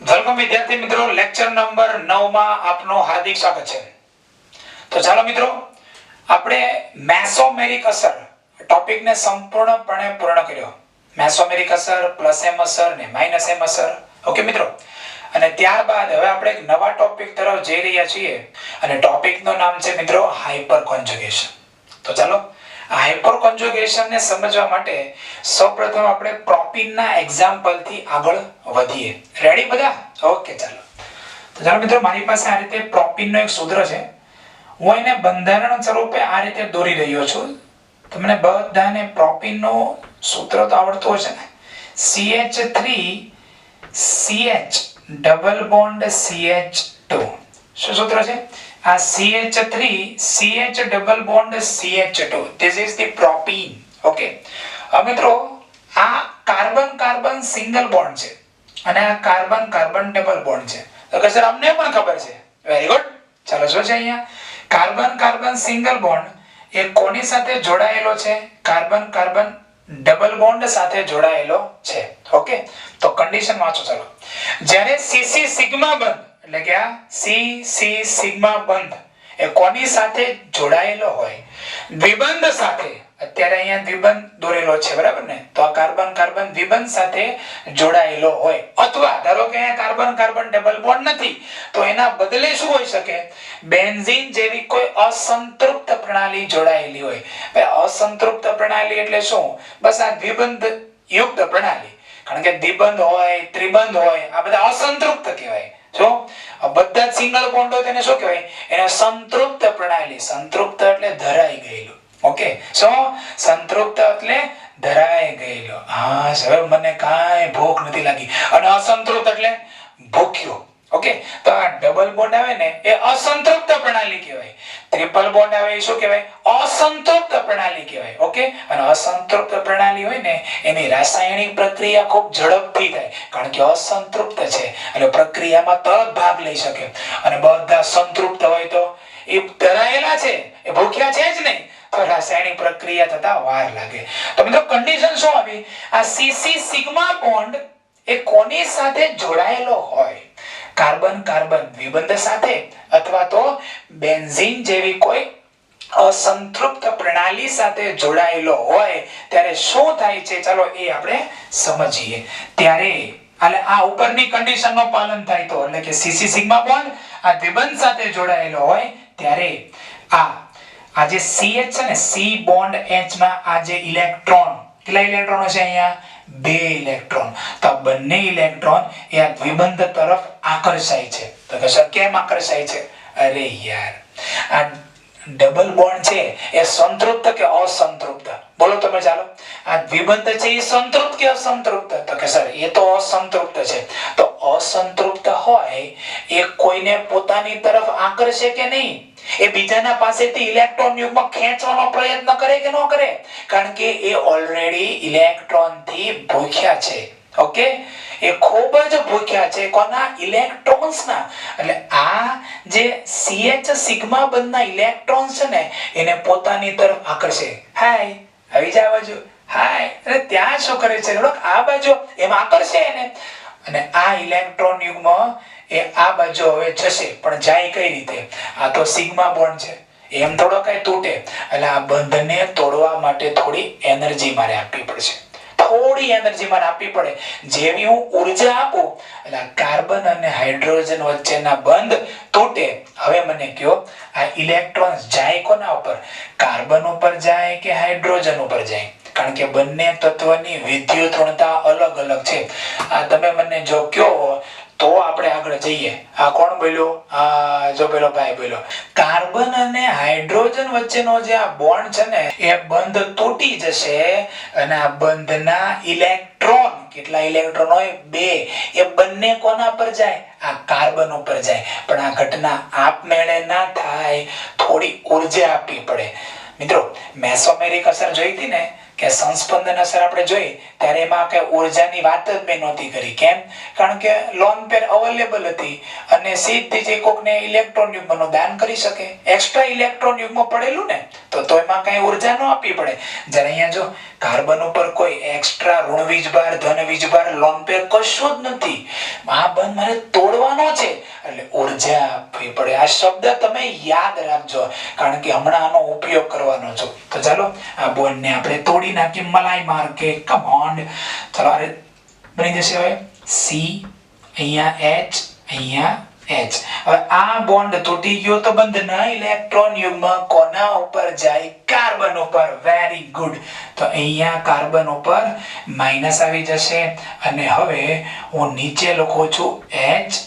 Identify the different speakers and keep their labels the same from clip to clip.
Speaker 1: Welcome વિદ્યાર્થી મિત્રો, lecture number 9 માં આપનું હાર્દિક સ્વાગત છે. તો ચાલો મિત્રો, આપણે મેસોમેરિક અસર ટોપિકને સંપૂર્ણપણે પૂર્ણ કર્યો. મેસોમેરિક અસર, પ્લસ એમ અસર ને માઈનસ એમ અસર. ઓકે મિત્રો, અને ત્યારબાદ હવે આપણે એક નવા ટોપિક તરફ જઈ રહ્યા છીએ અને ટોપિકનું નામ છે મિત્રો હાઇપર કોન્જ્યુગેશન. તો ચાલો હાઇપર કોન્જ્યુગેશન ને સમજવા માટે સૌપ્રથમ આપણે પ્રોપીનના એક્ઝામ્પલ થી આગળ વધીએ. રેડી બધા? ઓકે ચાલો. તો ચાલો મિત્રો, મારી પાસે આ રીતે પ્રોપીનનો એક સૂત્ર છે. હું એને બંધારણ સ્વરૂપે આ રીતે દોરી રહ્યો છું. તમને બધાને પ્રોપીનનો સૂત્ર તો આવડતું હશે ને. CH3 CH double bond CH2. શું સૂત્ર છે? આ CH3 CH double bond CH2. This is the propene. Okay. મિત્રો, આ કાર્બન કાર્બન સિંગલ બોન્ડ છે અને આ કાર્બન કાર્બન ડબલ બોન્ડ છે. તો કે સર અમને પણ ખબર છે. Very good. ચાલો શું છે અહીંયા? કાર્બન કાર્બન સિંગલ બોન્ડ એ કોની સાથે જોડાયેલો છે? કાર્બન કાર્બન ડબલ બોન્ડ સાથે જોડાયેલો છે. ઓકે, તો કન્ડિશન વાંચો ચાલો. જ્યારે CC સિગ્મા બંધ એટલે કે આ CC સિગ્મા બંધ એ કોની સાથે જોડાયેલો હોય? દ્વિબંધ સાથે. અત્યારે અહીંયા દ્વિબંધ દોરેલો છે, બરાબર ને? તો આ કાર્બન કાર્બન દ્વિબંધ સાથે જોડાયેલો હોય, અથવા ધારો કે અહીંયા કાર્બન કાર્બન ડબલ બોન્ડ નથી તો એના બદલે શું હોઈ શકે? બેન્ઝીન જેવી કોઈ અસંતૃપ્ત પ્રણાલી જોડાયેલી હોય. અસંતૃપ્ત પ્રણાલી એટલે શું? બસ આ દ્વિબંધ યુક્ત પ્રણાલી. કારણ કે દ્વિબંધ હોય, ત્રિબંધ હોય, આ બધા અસંતૃપ્ત કહેવાય. જો બધા સિંગલ બોન્ડ હોય તેને શું કહેવાય? એને સંતૃપ્ત પ્રણાલી. સંતૃપ્ત એટલે ધરાઈ ગયેલું. ઓકે, સો સંતૃપ્ત એટલે ધરાઈ ગયેલો. હા, હવે મને કાંઈ ભૂખ નથી લાગી. અને અસંતૃપ્ત એટલે ભૂખ્યો. ઓકે, તો આ ડબલ બોન્ડ આવે ને એ અસંતૃપ્ત પ્રણાલી કહેવાય. ટ્રિપલ બોન્ડ આવે એ શું કહેવાય? અસંતૃપ્ત પ્રણાલી કહેવાય. ઓકે, અને અસંતૃપ્ત પ્રણાલી હોય ને એની રાસાયણિક પ્રક્રિયા ખૂબ ઝડપથી થાય, કારણ કે અસંતૃપ્ત છે એટલે પ્રક્રિયામાં તરત ભાગ લઈ શકે. અને બધા સંતૃપ્ત હોય તો એ ધરાયેલા છે, એ ભૂખ્યા છે જ નહીં, તો રાસાયણિક પ્રક્રિયા થતા વાર લાગે. તો મિત્રો કન્ડિશન શું આવી? આ CC સિગ્મા બોન્ડ એ કોની સાથે જોડાયેલો હોય? કાર્બન કાર્બન દ્વિબંધ સાથે, અથવા તો બેન્ઝીન જેવી કોઈ અસંતૃપ્ત પ્રણાલી સાથે જોડાયેલો હોય ત્યારે શું થાય છે? ચાલો એ આપણે સમજીએ. ત્યારે આ ઉપરની કન્ડિશન નું પાલન થાય તો, એટલે કે CC સિગ્મા બોન્ડ આ દ્વિબંધ સાથે જોડાયેલો હોય ત્યારે આ જે CH છે ને, C બોન્ડ H માં આ જે ઇલેક્ટ્રોન, કેટલા ઇલેક્ટ્રોનો છે અહીંયા? 2 ઇલેક્ટ્રોન. તો બંને ઇલેક્ટ્રોન એ આ દ્વિબંધ તરફ આકર્ષાય છે. તો કે સર કેમ આકર્ષાય છે? અરે યાર, આ ડબલ બોન્ડ છે એ સંતૃપ્ત કે અસંતૃપ્ત? બોલો તમે ચાલો. આ દ્વિબંધ છે એ સંતૃપ્ત કે અસંતૃપ્ત? તો કે સર એ તો અસંતૃપ્ત છે. તો અસંતૃપ્ત હોય એ કોઈને પોતાની તરફ આકર્ષે કે નહીં? એ બીજાના પાસેથી ઇલેક્ટ્રોન યુગ્મ ખેંચવાનો પ્રયત્ન કરે કે ન કરે? કારણ કે એ ઓલરેડી ઇલેક્ટ્રોન થી ભૂખ્યા છે. ઓકે, એ ખૂબ જ ભૂખ્યા છે. કોના? ઇલેક્ટ્રોન્સના. એટલે આ જે CH સિગ્મા બંધના ઇલેક્ટ્રોન્સ છે ને એને પોતાની તરફ આકર્ષે. હાય, આવી જા બાજુ. હાય, અરે ત્યાં શું કરે છે? આ બાજુ એમ આકર્ષે એને. અને આ ઇલેક્ટ્રોન યુગ્મ એ આ બાજુ હવે જશે, પણ જાય કઈ રીતે? આ તો સિગ્મા બોન્ડ છે, એમ થોડો કઈ તૂટે. એટલે આ બંધને તોડવા માટે થોડી એનર્જી મારે આપવી પડશે. થોડી એનર્જી મારે આપવી પડે. જેવી હું ઉર્જા આપું એટલે કાર્બન અને હાઇડ્રોજન વચ્ચેના બંધ તૂટે. હવે મને કહો, આ ઇલેક્ટ્રોન્સ જાય કોના ઉપર? કાર્બન ઉપર જાય કે હાઇડ્રોજન ઉપર જાય? કારણ કે બંને તત્વની વિદ્યુત ઋણતા અલગ અલગ છે. આ તમે મને જો કહો તો આપણે આગળ જઈએ. આ કોણ બોલ્યો? આ જો પેલો ભાઈ બોલ્યો. કાર્બન અને હાઇડ્રોજન વચ્ચેનો જે આ બોન્ડ છે ને એ બંધ તૂટી જશે અને આ બંધના ઇલેક્ટ્રોન, કેટલા ઇલેક્ટ્રોન હોય? 2. એ બંને કોના પર જાય? આ કાર્બન ઉપર જાય. પણ આ ઘટના આપમેળે ના થાય, થોડી ઉર્જા આપવી પડે. મિત્રો, મેસોમેરિક અસર જોઈ હતી ને, કે સંસ્પંદન અસર આપણે જોઈ ત્યારે એમાં કઈ ઉર્જાની વાત જ મેં નહોતી કરી. કેમ? કારણ કે લોન પેર અવેલેબલ હતી અને સીધી જ કોકને ઇલેક્ટ્રોન યુગ્મનું દાન કરી શકે. એક્સ્ટ્રા ઇલેક્ટ્રોન યુગ્મ પડેલું ને તો એમાં કઈ ઉર્જા ન આપવી પડે. જ્યારે અહીંયા જો કાર્બન ઉપર કોઈ એક્સ્ટ્રા ઋણ વીજભાર ધન વીજભાર લોન પેર કશું જ નથી. આ બંધ મારે તોડવાનો છે એટલે ઉર્જા આપવી પડે. આ શબ્દ તમે યાદ રાખજો કારણ કે હમણાં આનો ઉપયોગ કરવાનો છો. તો ચાલો આ બોન્ડ ને આપણે તોડી નાખીએ મલાઈ માર કે કમાન્ડ. ચાલો આ બની જશે હવે C અહીંયા H અહીંયા H. હવે આ બોન્ડ તૂટી ગયો તો બંધના ઇલેક્ટ્રોન યુગ્મ કોના ઉપર જાય? કાર્બન ઉપર. Very good. તો અહીંયા કાર્બન ઉપર માઈનસ આવી જશે અને હવે હું નીચે લખું છું H+.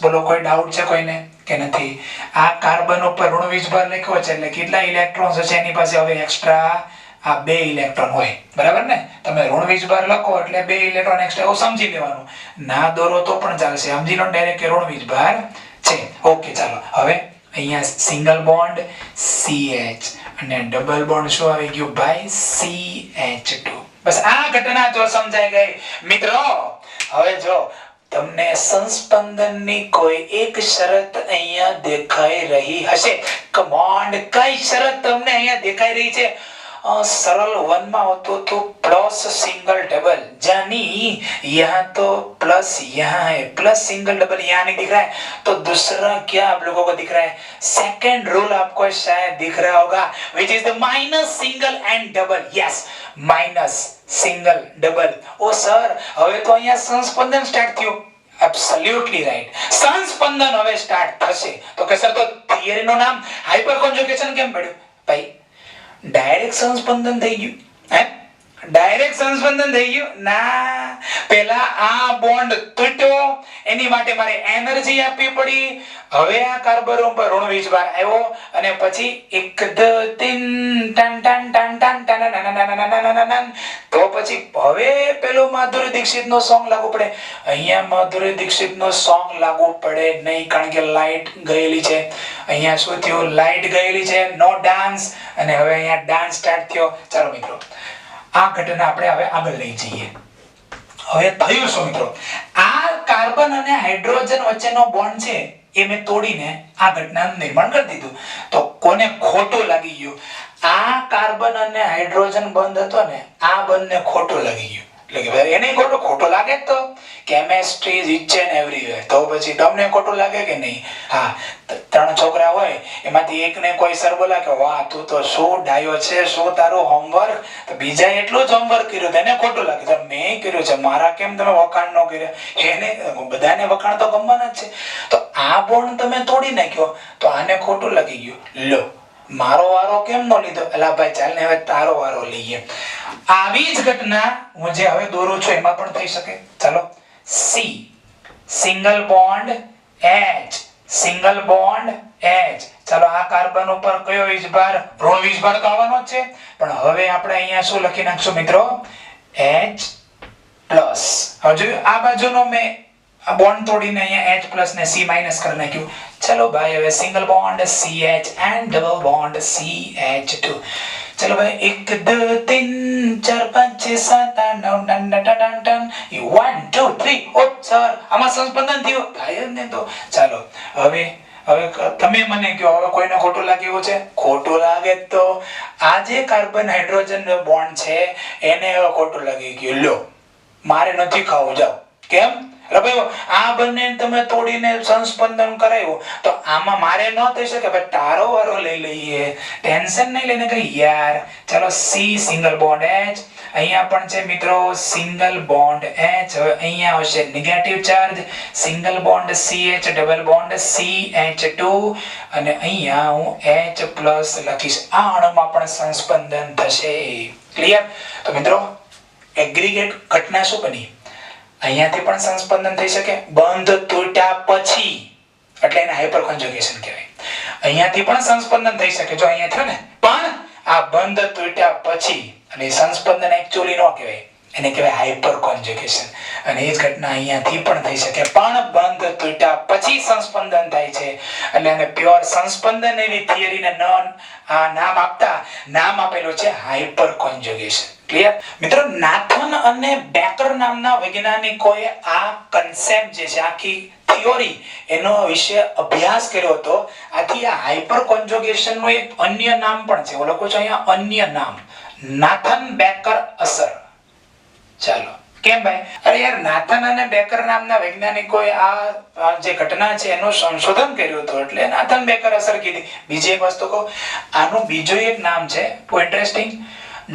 Speaker 1: બોલો કોઈ ડાઉટ છે કોઈને કે નથી? આ કાર્બન ઉપર ઋણ વીજભાર લખ્યો છે એટલે કેટલા ઇલેક્ટ્રોન્સ હશે એની પાસે હવે એક્સ્ટ્રા? આ 2 ઇલેક્ટ્રોન હોય. બરાબર ને? તમે ઋણ વીજભાર લખો એટલે 2 ઇલેક્ટ્રોન એક્સ્ટ્રા એવું સમજી લેવાનું. ના દોરો તો પણ ચાલશે. સમજી લો ડાયરેક્ટ કે ઋણ વીજભાર છે. ઓકે ચાલો હવે અહીંયા સિંગલ બોન્ડ CH અને ડબલ બોન્ડ શું આવી ગયું ભાઈ? CH2. બસ આ ઘટના જો સમજાઈ ગઈ મિત્રો. હવે જો તમને સંસ્પંદનની કોઈ એક શરત અહીંયા દેખાઈ રહી હશે. કમાન્ડ કઈ શરત તમને અહીંયા દેખાઈ રહી છે? सरल वन में होतो तो प्लस सिंगल डबल जानी यहाँ तो प्लस यहाँ है प्लस सिंगल डबल यहाँ नहीं दिख रहा है तो दूसरा क्या आप लोगों को दिख रहा है? सेकंड रूल आपको शायद दिख रहा होगा which is the minus single and double. yes minus single double. Oh sir હવે તો અહીંયા સંસ્પંદન સ્ટાર્ટ થયું. Absolutely right. સંસ્પંદન હવે સ્ટાર્ટ થશે તો કે સર તો થિયરી નું નામ હાઇપર કોન્જુગેશન કેમ પડ્યું? ભાઈ ડાયરેક્ટ સંસ્પંદન થઈ ગયું. હે ડાયરેક્ટ સંસ્પંદન થઈ ગયું ના. પહેલા આ બોન્ડ તૂટ્યો એની માટે મારે એનર્જી આપવી પડી. હવે આ કાર્બન ઉપર ઋણ વીજભાર આવ્યો અને પછી 1 2 3 ton ton ton ton ton તો પછી હવે પેલો માધુરી દીક્ષિત નો સોંગ લાગુ પડે. અહીંયા માધુરી દીક્ષિત નો સોંગ લાગુ પડે નહીં કારણ કે લાઈટ ગયેલી છે. અહીંયા શું થયું? લાઈટ ગયેલી છે. નો ડાન્સ. અને હવે અહીંયા ડાન્સ સ્ટાર્ટ થયો. ચાલો મિત્રો આ ઘટના આપણે હવે આગળ લઈ જઈએ. હવે થયું શું મિત્રો? આ કાર્બન અને હાઇડ્રોજન વચ્ચેનો બોન્ડ છે એ મેં તોડીને આ ઘટનાનું નિર્માણ કરી દીધું. તો કોને ખોટું લાગી ગયું? આ કાર્બન અને હાઇડ્રોજન બંધ હતો ને આ બંને ખોટું લાગી ગયું. એટલે કે ભાઈ એને ખોટું લાગે તો chemistry is each and everywhere. તો પછી તમને ખોટું લાગે કે નહીં? હા 3 છોકરા હોય એમાંથી એકને કોઈ સર બોલા કે વાહ તું તો શું ડાયો છે, શું તારું હોમવર્ક. તો બીજા એટલું જ હોમવર્ક કર્યું તેને ખોટું લાગે. તો મેં કર્યું છે મારા કેમ તમે વખાણ ન કર્યા? એને બધાને વખાણ તો ગમવાના જ છે. તો આ બોન્ડ તમે તોડી નાખ્યો તો આને ખોટું લાગી ગયું. લો મારો વારો કેમ નો લીધો? એલા ભાઈ ચાલ ને હવે તારો વારો લઈએ. આવી જ ઘટના હું જે હવે દોરું છું એમાં પણ થઈ શકે. ચાલો C single bond H single bond H. ચાલો આ કાર્બન ઉપર કયો વીજભાર? ઋણ વીજભાર તો આવવાનો જ છે પણ હવે આપણે અહીંયા શું લખી નાખશું મિત્રો? H+. હજુ આ બાજુનો મેં આ બોન્ડ તોડીને અહીંયા H+ ને C- કરી નાખ્યું. ચલો ભાઈ હવે single bond CH and double bond CH2. ચલો ભાઈ 1 2 3 4 5 6 7 8 9 10 1 2 3. ઓ સર આમાં સંસ્પંદન થયું થાય ને. તો ચાલો હવે તમે મને કહો હવે કોઈને ખોટું લાગ્યું છે? ખોટું લાગે તો આ જે કાર્બન હાઇડ્રોજન બોન્ડ છે એને હવે ખોટું લાગી ગયું. લો મારે નથી ખાવું. જાઓ. કેમ? આ બંને તમે તોડીને સંસ્પંદન કરાવ્યું તો આમાં મારે ન થઈ શકે. ભાઈ તારો વારો લઈ લઈએ. ટેન્શન નહીં લેને કઈ યાર. ચલો C સિંગલ બોન્ડ H. અહીંયા પણ છે મિત્રો સિંગલ બોન્ડ H. હવે અહીંયા આવશે negative charge. Single bond CH double bond CH2 અને અહીંયા હું H+ લખીશ. આ અણુમાં પણ સંસ્પંદન થશે. ક્લિયર? તો મિત્રો એગ્રીગેટ ઘટના શું બની? અહીંયાથી પણ સંસ્પંદન થઈ શકે બંધ તૂટ્યા પછી. એટલે એને હાઇપર કોન્જુગેશન કહેવાય. અહીંયાથી પણ સંસ્પંદન થઈ શકે જો અહીંયા થયો ને પણ આ બંધ તૂટ્યા પછી. અને સંસ્પંદન એક્ચ્યુઅલી ન કહેવાય. એને કહેવાય હાઇપર કોન્જ્યુગેશન. અને એ જ ઘટના અહીંયાથી પણ થઈ શકે, પણ બંધ તૂટ્યા પછી સંસ્પંદન થાય છે. એટલે એને પ્યોર સંસ્પંદન એવી થિયરીને નામ આપેલું છે હાઇપર કોન્જ્યુગેશન. ક્લિયર મિત્રો? નાથન અને બેકર નામના વૈજ્ઞાનિકોએ આ કન્સેપ્ટ જે છે, આખી થિયોરી એનો વિશે અભ્યાસ કર્યો હતો. આથી આ હાઇપર કોન્જ્યુગેશન નું એક અન્ય નામ પણ છે. હું લખું છું અહીંયા અન્ય નામ, નાથન બેકર અસર. ચાલો, કેમ ભાઈ? અરે યાર, નાથન અને બેકર નામના વૈજ્ઞાનિકોએ આ જે ઘટના છે એનું સંશોધન કર્યું હતું, એટલે નાથન બેકર અસર કીધી. બીજી એક વસ્તુ કહું, આનું બીજું એક નામ છે બહુ ઇન્ટરેસ્ટિંગ,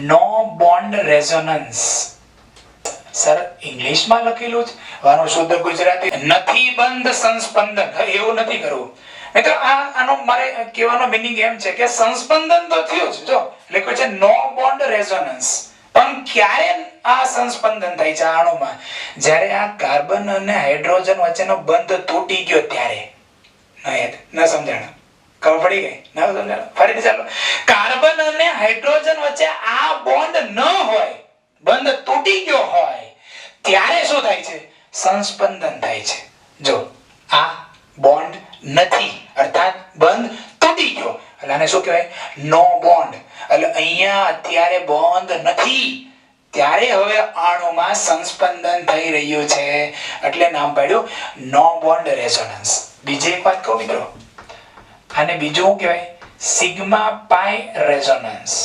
Speaker 1: નો બોન્ડ રેઝોનન્સ. સર ઇંગ્લિશમાં લખેલું છે, આનું શુદ્ધ ગુજરાતી નથી બંધ સંસ્પંદન. એવું નથી કરવું મિત્રો. આનો મારે કહેવાનો મીનિંગ એમ છે કે સંસ્પંદન તો થયું જ, જો લખ્યું છે નો બોન્ડ રેઝોનન્સ. પણ ક્યારે આ સંસ્પંદન થાય છે અણુમાં? જ્યારે આ કાર્બન અને હાઇડ્રોજન વચ્ચેનો બંધ તૂટી ગયો ત્યારે. ન સમજાણ? ખબર પડી ગઈ? ન સમજાણ? ફરીથી ચાલો. કાર્બન અને હાઇડ્રોજન વચ્ચે આ બોન્ડ ન હોય, બંધ તૂટી ગયો હોય, ત્યારે શું થાય છે? સંસ્પંદન થાય છે. જો આ બોન્ડ નથી, અર્થાત બંધ તૂટી ગયો, એટલે આને શું કહેવાય? નો બોન્ડ. એટલે અહીંયા અત્યારે બંધ નથી, ત્યારે હવે અણુમાં સંસ્પંદન થઈ રહ્યું છે, એટલે નામ પાડ્યું નો બોન્ડ રેઝોનન્સ. બીજી એક વાત કહું મિત્રો, આને બીજું શું કહેવાય? સિગ્મા પાઈ રેઝોનન્સ.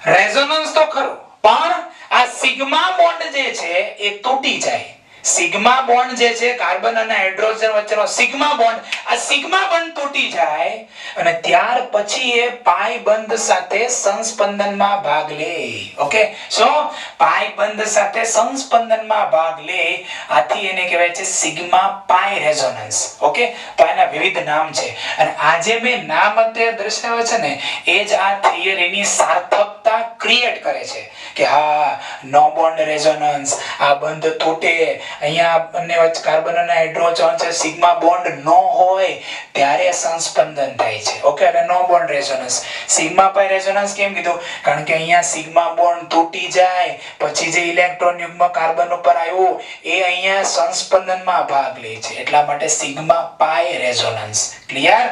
Speaker 1: રેઝોનન્સ તો ખરું, પણ આ સિગ્મા બોન્ડ જે છે એ તૂટી જાય. સિગ્મા બોન્ડ જે છે કાર્બન અને હાઇડ્રોજન વચ્ચેનો સિગ્મા બોન્ડ, આ સિગ્મા બોન્ડ તૂટી જાય અને ત્યાર પછી એ પાઈ બંધ સાથે સંસ્પંદનમાં ભાગ લે. ઓકે, સો પાઈ બંધ સાથે સંસ્પંદનમાં ભાગ લે, આથી એને કહેવાય છે સિગ્મા પાઈ રેઝોનન્સ. ઓકે, તો એના વિવિધ નામ છે, અને આજે મેં નામ અત્યારે દર્શાવે છે ને, એ જ આ થિયરીની સાર્થકતા ક્રિએટ કરે છે કે હા, નો બોન્ડ રેઝોનન્સ, આ બંધ તૂટે, અહીંયા બંને વચ્ચે કાર્બન અને હાઇડ્રોજન છે, સિગ્મા બોન્ડ નો હોય ત્યારે સંસ્પંદન થાય છે. ઓકે, એટલે નો બોન્ડ રેઝોનન્સ. સિગ્મા પાઈ રેઝોનન્સ કેમ કીધું? કારણ કે અહીંયા સિગ્મા બોન્ડ તૂટી જાય પછી જે ઇલેક્ટ્રોન યુગ્મ કાર્બન ઉપર આવ્યું એ અહીંયા સંસ્પંદનમાં ભાગ લે છે, એટલા માટે સિગ્મા પાઈ રેઝોનન્સ. ક્લિયર?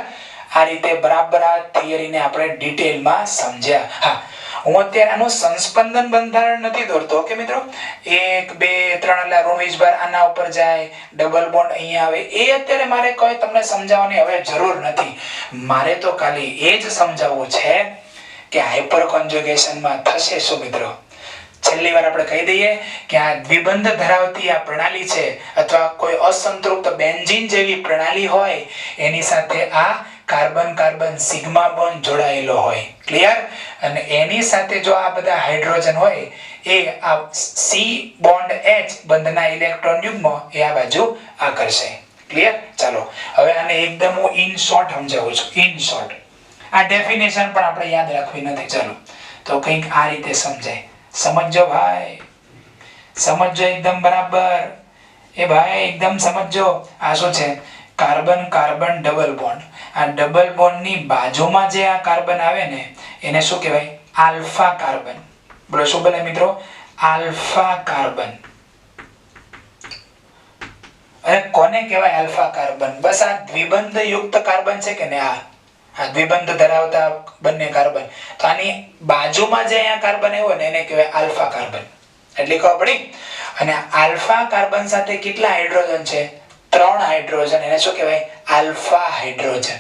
Speaker 1: આ રીતે બરાબર આ થિયરીને આપણે ડિટેલમાં સમજ્યા. હા, હું અત્યારે આનું સંસ્પંદન બંધારણ નથી દોરતો. ઓકે મિત્રો, 1 2 3 એટલે ઋણવીજભાર આના ઉપર જાય, ડબલ બોન્ડ અહીંયા આવે, એ અત્યારે મારે કોઈ તમને સમજાવવાની હવે જરૂર નથી. મારે તો ખાલી એ જ સમજાવવું છે કે હાઇપર કોન્જ્યુગેશનમાં થશે શું મિત્રો. છેલ્લી વાર આપણે કહી દઈએ કે આ દ્વિબંધ ધરાવતી આ પ્રણાલી છે, અથવા કોઈ અસંતૃપ્ત બેન્ઝીન જેવી પ્રણાલી હોય, એની સાથે આ કાર્બન કાર્બન સિગ્મા બોન્ડ જોડાયેલો હોય. ક્લિયર? અને એની સાથે જો આ બધા હાઇડ્રોજન હોય, એ આ C બોન્ડ H બંધના ઇલેક્ટ્રોન યુગ્મ એ આ બાજુ આકર્ષે. ક્લિયર? ચાલો હવે આને એકદમ હું ઇન શોર્ટ સમજાવું છું. ઇન શોર્ટ આ ડેફિનેશન પણ આપણે યાદ રાખવી નથી. ચાલો તો કંઈક આ રીતે સમજાય. સમજો ભાઈ, સમજો એકદમ બરાબર. એ ભાઈ એકદમ સમજો. આ શું છે? Carbon carbon double bond. આ ડબલ બોન્ડ ની બાજુમાં જે આ કાર્બન આવે ને, એને શું કહેવાય? Alpha carbon. બોલો શું બોલે મિત્રો? Alpha carbon. અને કોને કહેવાય આલ્ફા કાર્બન? બસ આ દ્વિબંધ યુક્ત કાર્બન છે કે ને, આ દ્વિબંધ ધરાવતા બંને કાર્બન, તો આની બાજુમાં જે અહીંયા કાર્બન આવ્યો ને, એને કહેવાય આલ્ફા કાર્બન. એટલે ખબર પડી? અને આલ્ફા કાર્બન સાથે કેટલા હાઇડ્રોજન છે? 3 હાઇડ્રોજન. એને શું કહેવાય? Alpha hydrogen.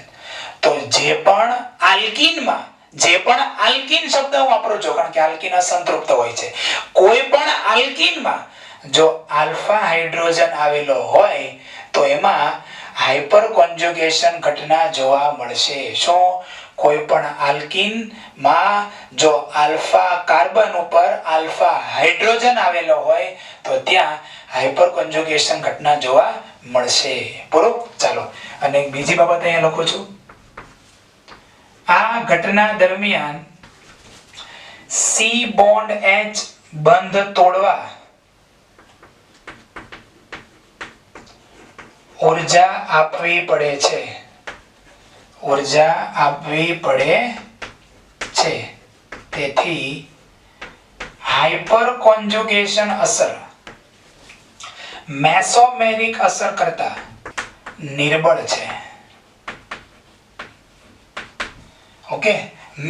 Speaker 1: તો જે પણ આલ્કીનમાં, જે પણ આલ્કીન શબ્દ હું વાપરું છું, કારણ કે આલ્કીન અસંતૃપ્ત હોય છે, કોઈ પણ આલ્કીનમાં જો આલ્ફા હાઇડ્રોજન આવેલો હોય તો એમાં હાઇપર કોન્જ્યુગેશન ઘટના જોવા મળશે. શું? કોઈ પણ આલ્કીનમાં જો આલ્ફા કાર્બન ઉપર આલ્ફા હાઇડ્રોજન આવેલો હોય તો ત્યાં હાઇપર કોન્જ્યુગેશન ઘટના જોવા મળશે. બરોબર? ચાલો, અને બીજી બાબત અહીંયા લખું છું. આ ઘટના દરમિયાન C બોન્ડ H બંધ તોડવા ઊર્જા આપવી પડે છે. ઊર્જા આપવી પડે છે. તેથી હાઇપર કોન્જુગેશન અસર મેસોમેરિક અસર કરતા નિર્બળ છે. ઓકે,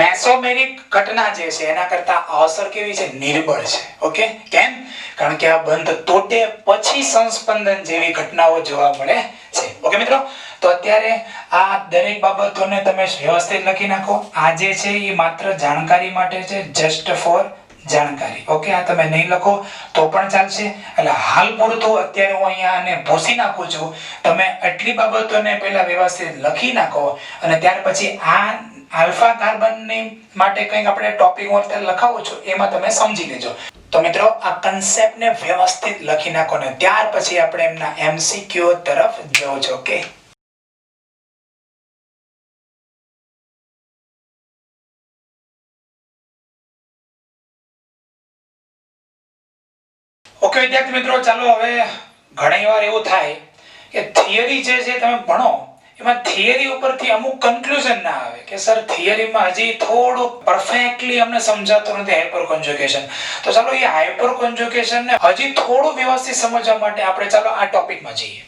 Speaker 1: મેસોમેરિક ઘટના જે છે એના કરતા અસર કેવી છે? નિર્બળ છે. ઓકે, કેમ? કારણ કે આ બંધ તૂટે પછી સંસ્પંદન જેવી ઘટનાઓ જોવા મળે છે. ઓકે મિત્રો, તો અત્યારે આ દરેક બાબતોને તમે વ્યવસ્થિત લખી નાખો. આ જે છે એ માત્ર જાણકારી માટે છે, જસ્ટ ફોર જાણકારી. ઓકે, આ તમે નહીં લખો તો પણ ચાલશે. એટલે હાલ પૂરતું અત્યારે હું અહીંયા આને ભૂસી નાખું છું. તમે આટલી બાબતોને પહેલા વ્યવસ્થિત લખી નાખો અને ત્યાર પછી આ આલ્ફા કાર્બનની માટે કંઈક આપણે ટોપિક હું અત્યારે લખાવું છું એમાં તમે સમજી લેજો. તો મિત્રો આ કન્સેપ્ટને વ્યવસ્થિત લખી નાખો ને ત્યાર પછી આપણે એમના એમસીક્યુ તરફ જવું છે. ઓકે, ઓકે વિદ્યાર્થી મિત્રો, ચાલો હવે ઘણી વાર એવું થાય કે થિયરી જે છે તમે ભણો એમાં થિયરી ઉપરથી અમુક કન્ક્લુઝન ના આવે કે સર થિયરીમાં હજી થોડું પરફેક્ટલી અમને સમજાતું નથી હાઇપર કોન્જુગેશન. તો ચાલો એ હાઇપર કોન્જુગેશન ને હજી થોડું વ્યવસ્થિત સમજવા માટે આપણે ચાલો આ ટોપિકમાં જઈએ.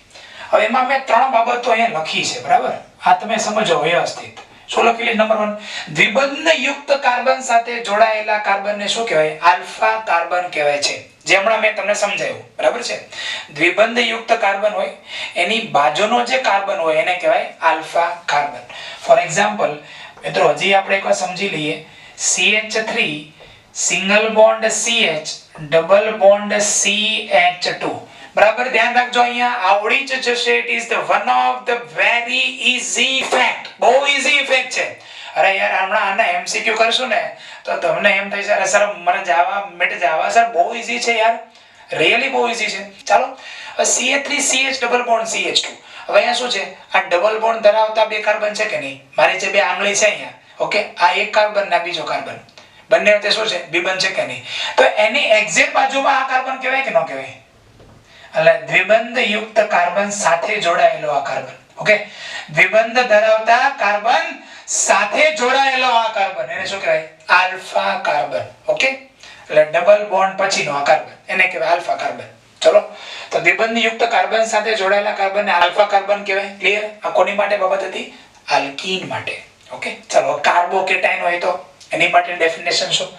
Speaker 1: હવે એમાં મેં 3 બાબતો અહીંયા લખી છે, બરાબર? આ તમે સમજો વ્યવસ્થિત. શું લખેલી? નંબર 1, દ્વિબંધ યુક્ત કાર્બન સાથે જોડાયેલા કાર્બનને શું કહેવાય? આલ્ફા કાર્બન કહેવાય છે. જે હમણાં મેં તમને સમજાવ્યું, બરાબર છે? દ્વિબંધ યુક્ત કાર્બન હોય એની બાજુનો જે કાર્બન હોય એને કહેવાય આલ્ફા કાર્બન. ફોર એક્ઝામ્પલ મિત્રો, હજી આપણે એકવાર સમજી લઈએ. CH3 single bond CH double bond CH2. બરાબર, ધ્યાન રાખજો, અહીંયા આવડી જ જશે. It is the one of the very easy fact. બહુ ઈઝી ઇફેક્ટ છે. અરે યાર, હમણાં આના એમસીક્યુ કરશું ને તો તમને એમ થઈ જશે સર મને જાવા મિટ જાવા. સર બહુ ઈઝી છે યાર, રિયલી બહુ ઈઝી છે. ચાલો, CH3CH ડબલ બોન્ડ CH2. હવે અહીંયા શું છે? આ ડબલ બોન્ડ ધરાવતા બે કાર્બન છે કે નહીં? મારી જે બે આંગળી છે અહીંયા, ઓકે, આ એક કાર્બન ને બીજો કાર્બન, બંને વચ્ચે શું છે? દ્વિબંધ છે કે નહીં? તો એની એક્ઝેક્ટ બાજુમાં આ કાર્બન કહેવાય કે ન કહેવાય? એટલે દ્વિબંધ યુક્ત કાર્બન સાથે જોડાયેલો આ કાર્બન. ઓકે, દ્વિબંધ ધરાવતા કાર્બન સાથે જોડાયેલો આ કાર્બન એને શું કહેવાય? Alpha carbon. ઓકે, એટલે ડબલ બોન્ડ પછીનો આ કાર્બન એને કહેવાય આલ્ફા કાર્બન. ચલો, તો દ્વિબંધ યુક્ત કાર્બન સાથે જોડાયેલા કાર્બનને આલ્ફા કાર્બન કહેવાય. ક્લિયર? આ કોની માટે બાબત હતી? આલ્કીન માટે. ઓકે, ચલો, કાર્બોકેટાઇન હોય તો એની માટે ડેફિનેશન શું?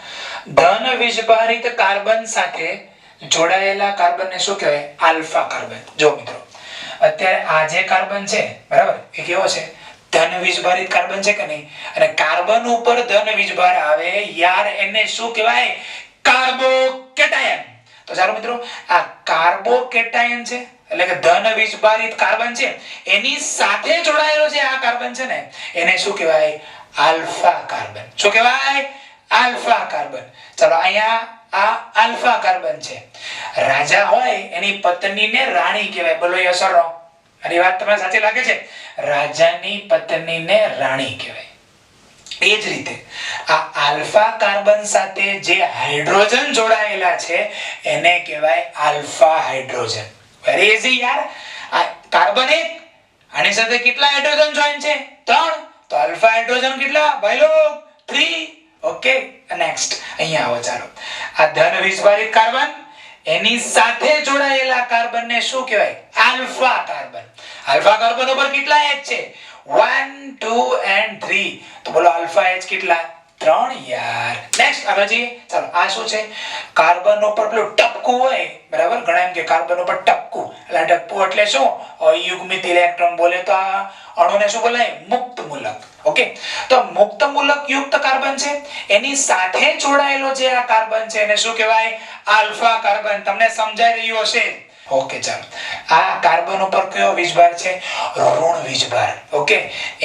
Speaker 1: ધન વીજભારિત કાર્બન સાથે જોડાયેલા કાર્બનને શું કહેવાય? Alpha carbon. જો મિત્રો, અત્યારે આ જે કાર્બન છે, બરાબર, એ કેવો છે? ધન વીજભારિત કાર્બન છે કે નહીં? અને કાર્બન ઉપર ધન વીજભાર આવે યાર, એને શું કહેવાય? કાર્બોકેટાયન. તો ચાલો મિત્રો, આ કાર્બોકેટાયન છે એટલે કે ધન વીજભારિત કાર્બન છે, એની સાથે જોડાયેલો જે આ કાર્બન છે ને એને શું કહેવાય? Alpha carbon. શું કહેવાય? Alpha carbon. ચલો, અહીંયા આ આલ્ફા કાર્બન છે. રાજા હોય એની પત્નીને રાણી કહેવાય. બોલો એ અસરનો? આની વાત તમને સાચી લાગે છે? રાજાની પત્નીને રાણી કહેવાય. એ જ રીતે આ આલ્ફા કાર્બન સાથે જે હાઇડ્રોજન જોડાયેલા છે એને કહેવાય આલ્ફા હાઇડ્રોજન. વેરી ઈઝી યાર. આ કાર્બન એક, આની સાથે કેટલા હાઇડ્રોજન જોઈન છે? 3. તો આલ્ફા હાઇડ્રોજન કેટલા ભાઈ લોગ? 3. ઓકે, નેક્સ્ટ અહીંયા આવો. ચાલો, આ ધન વીજભારિત કાર્બન એની સાથે જોડાયેલા કાર્બનને શું કહેવાય? Alpha carbon. આલ્ફા કાર્બન ઉપર કેટલા H છે? 1 2 and 3. તો બોલો આલ્ફા H કેટલા? 3 યાર. નેક્સ્ટ આગળ જઈએ. ચાલો, આ શું છે? કાર્બન ઉપર પેલું ટપકું હોય, બરાબર? ઘણા એમ કે કાર્બન ઉપર ટપકું. એટલે ટપકું એટલે શું? અયુગ્મિત ઇલેક્ટ્રોન. બોલે તો આ અણુને શું બોલાય? મુક્ત મૂલક. ઓકે, તો મુક્ત મૂલક યુક્ત કાર્બન છે, એની સાથે જોડાયેલો જે આ કાર્બન છે એને શું કહેવાય? Alpha carbon. તમને સમજાઈ રહ્યું હશે? ઓકે, ચાલો, આ કાર્બન ઉપર કયો વીજભાર છે? ઋણ વીજભાર. ઓકે,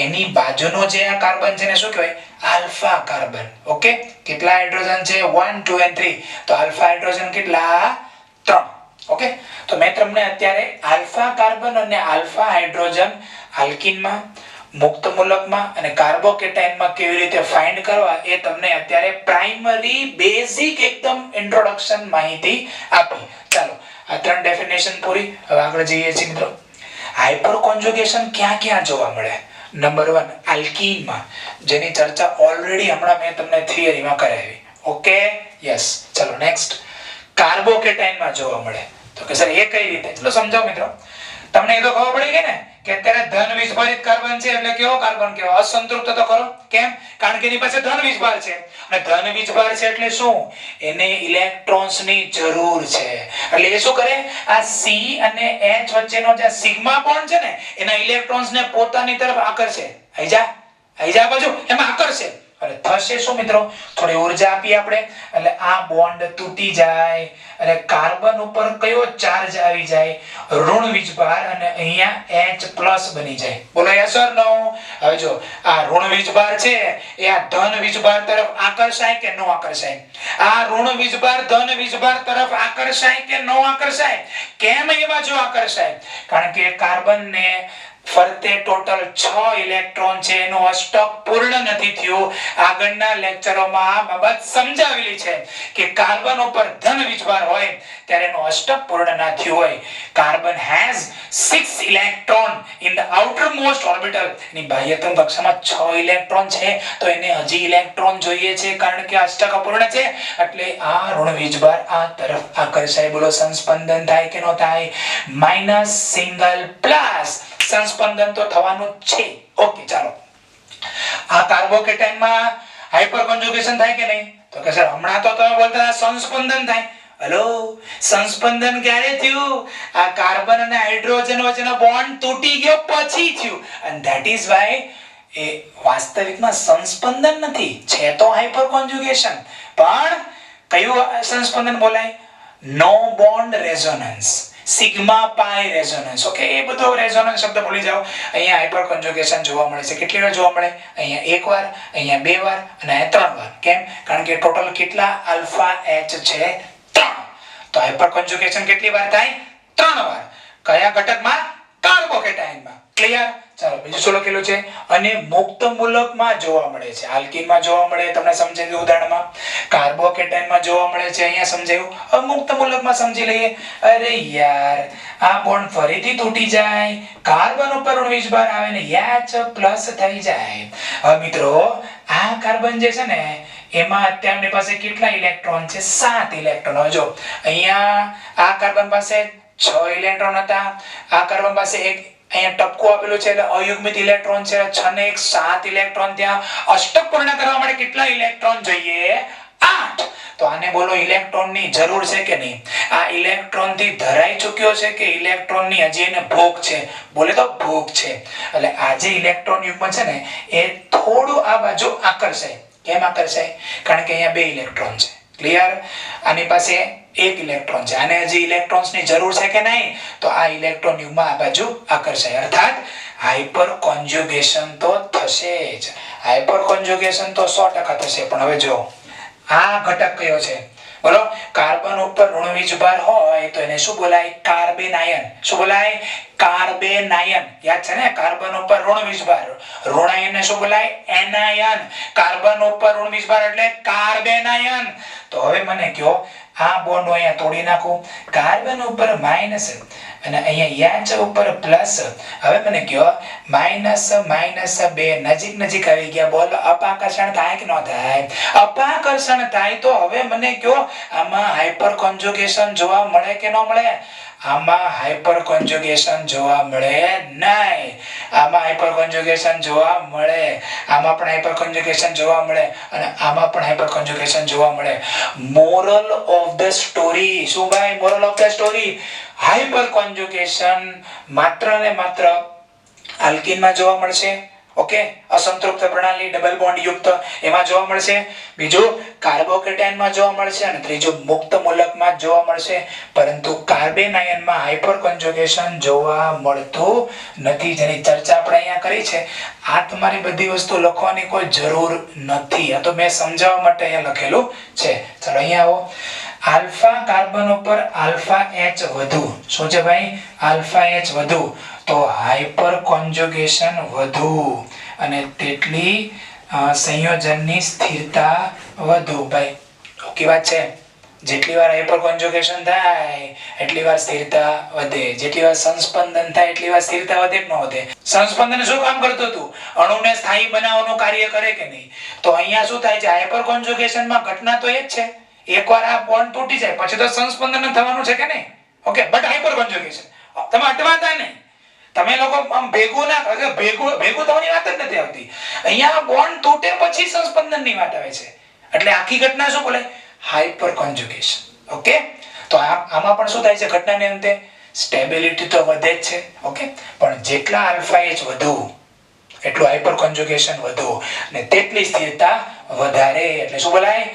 Speaker 1: એની બાજુનો જે આ કાર્બન છે એને શું કહેવાય? Alpha carbon. ઓકે, કેટલા હાઇડ્રોજન છે? 1 2 and 3. તો આલ્ફા હાઇડ્રોજન કેટલા? 3. ઓકે, તો મેં તમને અત્યારે આલ્ફા કાર્બન અને આલ્ફા હાઇડ્રોજન આલ્કીનમાં, મુક્ત મૂલકમાં અને કાર્બોકેટાઇનમાં કેવી રીતે ફાઇન્ડ કરવા એ તમને અત્યારે પ્રાઇમરી બેઝિક એકદમ ઇન્ટ્રોડક્શન માહિતી આપી. ચાલો, આ 3 ડેફિનેશન પૂરી. હવે આગળ જઈએ છીએ મિત્રો. હાઇપર કોન્જુગેશન ક્યાં ક્યાં જોવા મળે? નંબર 1 આલ્કીનમાં, જેની ચર્ચા ઓલરેડી હમણાં મેં તમને થિયરીમાં કરાવી. Okay, yes. ચલો નેક્સ્ટ, કાર્બોકેટાઇનમાં જોવા મળે. તો કે સર એ કઈ રીતે? ચલો સમજાવો મિત્રો. તમને એ તો ખબર પડી ગઈ ને કે અત્યારે ધન વીજભારિત કાર્બન છે એટલે કેવો કાર્બન કહેવાય? અસંતૃપ્ત તો ખરો. કેમ? કારણ કે એની પાસે ધન વીજભાર છે, અને ધન વીજભાર છે એટલે શું? એને ઇલેક્ટ્રોન્સ ની જરૂર છે. એટલે એ શું કરે? આ C અને H વચ્ચેનો જે સિગ્મા બોન્ડ છે ને, એના ઇલેક્ટ્રોન્સ ને પોતાની તરફ આકર્ષે. આઈ જા બાજુ એમાં આકર્ષે. અને થશે શું મિત્રો? થોડી ઉર્જા આપી આપણે, એટલે આ બોન્ડ તૂટી જાય, એટલે કાર્બન ઉપર કયો ચાર્જ આવી જાય? ઋણ વીજભાર, અને અહીંયા H+ બની જાય. બોલો યસ ઓર નો? હવે જો આ ઋણ વીજભાર છે એ આ ધન વીજભાર તરફ આકર્ષાય કે નો આકર્ષાય? આ ઋણ વીજભાર ધન વીજભાર તરફ આકર્ષાય કે નો આકર્ષાય? કેમ એ બાજુ આકર્ષાય? કારણ કે કાર્બન ને ફરતે ટોટલ 6 ઇલેક્ટ્રોન છે, એનો અષ્ટક પૂર્ણ નથી થયું. આગળના લેક્ચરોમાં આ બાબત સમજાવેલી છે કે કાર્બન ઉપર ધન વીજભાર હોય ત્યારે એનો અષ્ટક પૂર્ણ ના થયું હોય. Carbon has 6 electron in the outermost orbital. એની બાહ્યતમ કક્ષામાં 6 ઇલેક્ટ્રોન છે, તો એને હજી ઇલેક્ટ્રોન જોઈએ છે, કારણ કે અષ્ટક અપૂર્ણ છે. એટલે આ ઋણ વીજભાર આ તરફ આકર્ષાય. બોલો સંસ્પંદન થાય કે નો થાય? માઇનસ સિંગલ પ્લસ સંસ્પંદન તો થવાનું જ છે. ઓકે, ચાલો. આ કાર્બોકેટાઇનમાં હાઇપર કોન્જુગેશન થાય કે નહીં? તો કે સર હમણાં તો તમે બોલતા સંસ્પંદન થાય. હેલો, સંસ્પંદન ક્યારે થયું? આ કાર્બન અને હાઇડ્રોજન વચ્ચેનો બોન્ડ તૂટી ગયો પછી થયું. and that is why એ વાસ્તવિકમાં સંસ્પંદન નથી, છે તો હાઇપર કોન્જુગેશન. પણ કયું સંસ્પંદન બોલાય? નો બોન્ડ રેઝોનન્સ, સિગ્મા પાઈ રેઝોનન્સ. ઓકે, એ બધો રેઝોનન્સ શબ્દ ભૂલી જાઓ. અહીંયા હાઇપર કોન્જુગેશન જોવા મળે છે. કેટલી વાર જોવા મળે? અહીંયા એક વાર, અહીંયા 2 વાર, અને અહીંયા 3 વાર. કેમ? કારણ કે ટોટલ કેટલા આલ્ફા H છે? 3. તો હાઇપર કોન્જુગેશન કેટલી વાર થાય? 3 વાર. કયા ઘટકમાં? કાર્બોકેટાઇનમાં. ક્લિયર? ચાલો બીજું શું લખેલું છે? અને મુક્ત મૂલકમાં જોવા મળે છે. આલ્કીનમાં જોવા મળે, તમને સમજાવ્યું ઉદાહરણમાં. કાર્બોકેટાઇનમાં જોવા મળે છે, અહીંયા સમજાવ્યું. હવે મુક્ત મૂલકમાં સમજી લઈએ. અરે યાર, આ બોન્ડ ફરીથી તૂટી જાય, કાર્બન ઉપર ઋણ વીજભાર આવે ને H+ થઈ જાય. હવે મિત્રો આ કાર્બન જે છે ને, એમાં અત્યારની પાસે કેટલા ઇલેક્ટ્રોન છે? 7 ઇલેક્ટ્રોન. હવે જો અહીંયા આ કાર્બન પાસે 6 ઇલેક્ટ્રોન હતા, આ કાર્બન પાસે એક અહીંયા ટપકું આપેલું છે, એટલે અયુગ્મિત ઇલેક્ટ્રોન છે. 6 ને 1 7 ઇલેક્ટ્રોન. ત્યાં અષ્ટક પૂર્ણ કરવા માટે કેટલા ઇલેક્ટ્રોન જોઈએ? 8. તો આને બોલો ઇલેક્ટ્રોન ની જરૂર છે કે નહીં? આ ઇલેક્ટ્રોન થી ધરાઈ ચૂક્યો છે કે ઇલેક્ટ્રોન ની હજી એને ભૂખ છે? બોલે તો ભૂખ છે. એટલે આ જે ઇલેક્ટ્રોન યુગ્મ છે ને, એ થોડું આ બાજુ આકર્ષાય. કેમ આકર્ષાય? કારણ કે અહીંયા 2 ઇલેક્ટ્રોન છે. ક્લિયર? આની પાસે 1 ઇલેક્ટ્રોન છે. આને હજી ઇલેક્ટ્રોન્સ ની જરૂર છે કે નહીં? તો આ ઇલેક્ટ્રોન યુગ્મ આ બાજુ આકર્ષાય. અર્થાત હાઇપર કોન્જુગેશન તો થશે જ. હાઇપર કોન્જુગેશન તો 100% થશે. પણ હવે જો આ ઘટક કયો છે? બોલો. કાર્બન ઉપર ઋણ વીજભાર હોય તો એને શું બોલાય? કાર્બેનાયન. શું બોલાય? કાર્બેનાયન. યાદ છે ને? કાર્બન ઉપર ઋણ વીજભાર, ઋણાયન ને શું બોલાય? એનાયન. કાર્બન ઉપર ઋણ વીજભાર એટલે કાર્બેનાયન. તો હવે મને કહો, આ બોન્ડ અહીંયા તોડી નાખું, કાર્બન ઉપર માઈનસ અને અહીંયા H ઉપર પ્લસ. હવે મને કહો, -2 નજીક આવી ગયા. બોલો અપાકર્ષણ થાય કે ન થાય? અપાકર્ષણ થાય. તો હવે મને કહો, આમાં હાઇપર કોન્જુગેશન જોવા મળે કે ન મળે? આમાં હાઇપર કોન્જુગેશન જોવા મળે નહીં. આમાં હાઇપર કોન્જુગેશન જોવા મળે, આમાં પણ હાઇપર કોન્જુગેશન જોવા મળે, અને આમાં પણ હાઇપર કોન્જુગેશન જોવા મળે. મોરલ ઓફ ધ સ્ટોરી શું ભાઈ? Moral of the story, hyperconjugation માત્ર ને માત્ર આલ્કીનમાં જોવા મળશે. ઓકે, અસંતૃપ્ત પ્રણાલી ડબલ બોન્ડ યુક્ત એમાં જોવા મળશે. બીજું કાર્બોકેટાઇનમાં જોવા મળશે, અને ત્રીજું મુક્ત મૂલકમાં જોવા મળશે. પરંતુ કાર્બેનાયનમાં હાઇપર કોન્જુગેશન જોવા મળતું નથી, જેની ચર્ચા આપણે અહીંયા કરી છે. આ તમારી બધી વસ્તુ લખવાની કોઈ જરૂર નથી, આ તો મેં સમજાવવા માટે અહીંયા લખેલું છે. ચલો અહીંયા આવો. આલ્ફા કાર્બન ઉપર આલ્ફા H વધુ. શું છે ભાઈ? આલ્ફા H વધુ તો હાઇપર કોન્જુગેશન વધુ, અને તેટલી સંયોજનની સ્થિરતા વધુ. ભાઈ ઓકે વાત છે? જેટલી વાર હાઇપર કોન્જુગેશન થાય એટલી વાર સ્થિરતા વધે, જેટલી વાર સંસ્પંદન થાય એટલી વાર સ્થિરતા વધે કે ન વધે? સંસ્પંદન શું કામ કરતું હતું? અણુને સ્થાયી બનાવવાનું કાર્ય કરે કે નહીં? તો અહીંયા શું થાય છે? હાઇપર કોન્જુગેશન માં ઘટના તો એ જ છે, એકવાર આ બોન્ડ તૂટી જાય પછી તો સંસ્પંદન થવાનું છે કે નહીં? ઓકે, બટ હાઇપર કોન્જુગેશન તમે અટવાતા નહીં, તમે લોકો આમ ભેગું ના કરો, ભેગું થવાની વાત જ નથી આવતી. અહીંયા બોન્ડ તૂટે પછી સંસ્પંદન ની વાત આવે છે, એટલે આખી ઘટના શું બોલે? હાઇપર કોન્જુગેશન. ઓકે, તો આમાં પણ શું થાય છે? ઘટનાને અંતે સ્ટેબિલિટી તો વધે જ છે. ઓકે, પણ જેટલા આલ્ફા એચ વધુ એટલું હાઇપર કોન્જુગેશન વધુ ને તેટલી સ્થિરતા વધારે. એટલે શું બોલાય?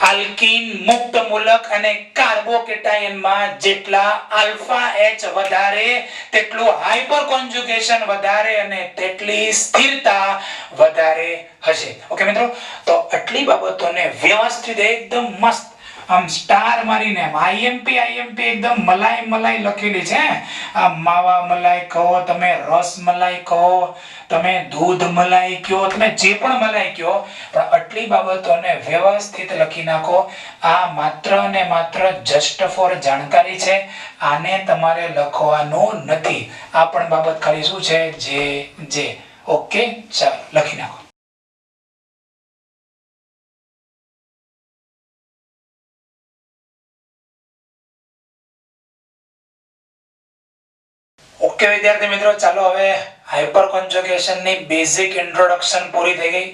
Speaker 1: આલ્કીન મુક્ત મૂલક અને કાર્બોકેટાયન માં જેટલા આલ્ફા એચ વધારે તેટલું હાઇપર કોન્જુગેશન વધારે અને તેટલી સ્થિરતા વધારે હશે. ઓકે મિત્રો, તો આટલી બાબતોને વ્યવસ્થિત એકદમ મસ્ત આમ સ્ટાર મારીને આઈએમપી એકદમ મલાઈ લખેલી છે. આ માવા મલાઈ કહો, તમે રસ મલાઈ કહો, તમે દૂધ મલાઈ કહો, તમે જે પણ મલાઈ કહો, પણ આટલી બાબતોને વ્યવસ્થિત લખી નાખો. આ માત્ર ને માત્ર જસ્ટ ફોર જાણકારી છે, આને તમારે લખવાનું નથી. આ પણ બાબત ખાલી શું છે? જે ઓકે, ચાલો લખી નાખો. ઓકે વિદ્યાર્થી મિત્રો, ચાલો હવે હાઇપર કોન્જુગેશન ની બેઝિક ઇન્ટ્રોડક્શન પૂરી થઈ ગઈ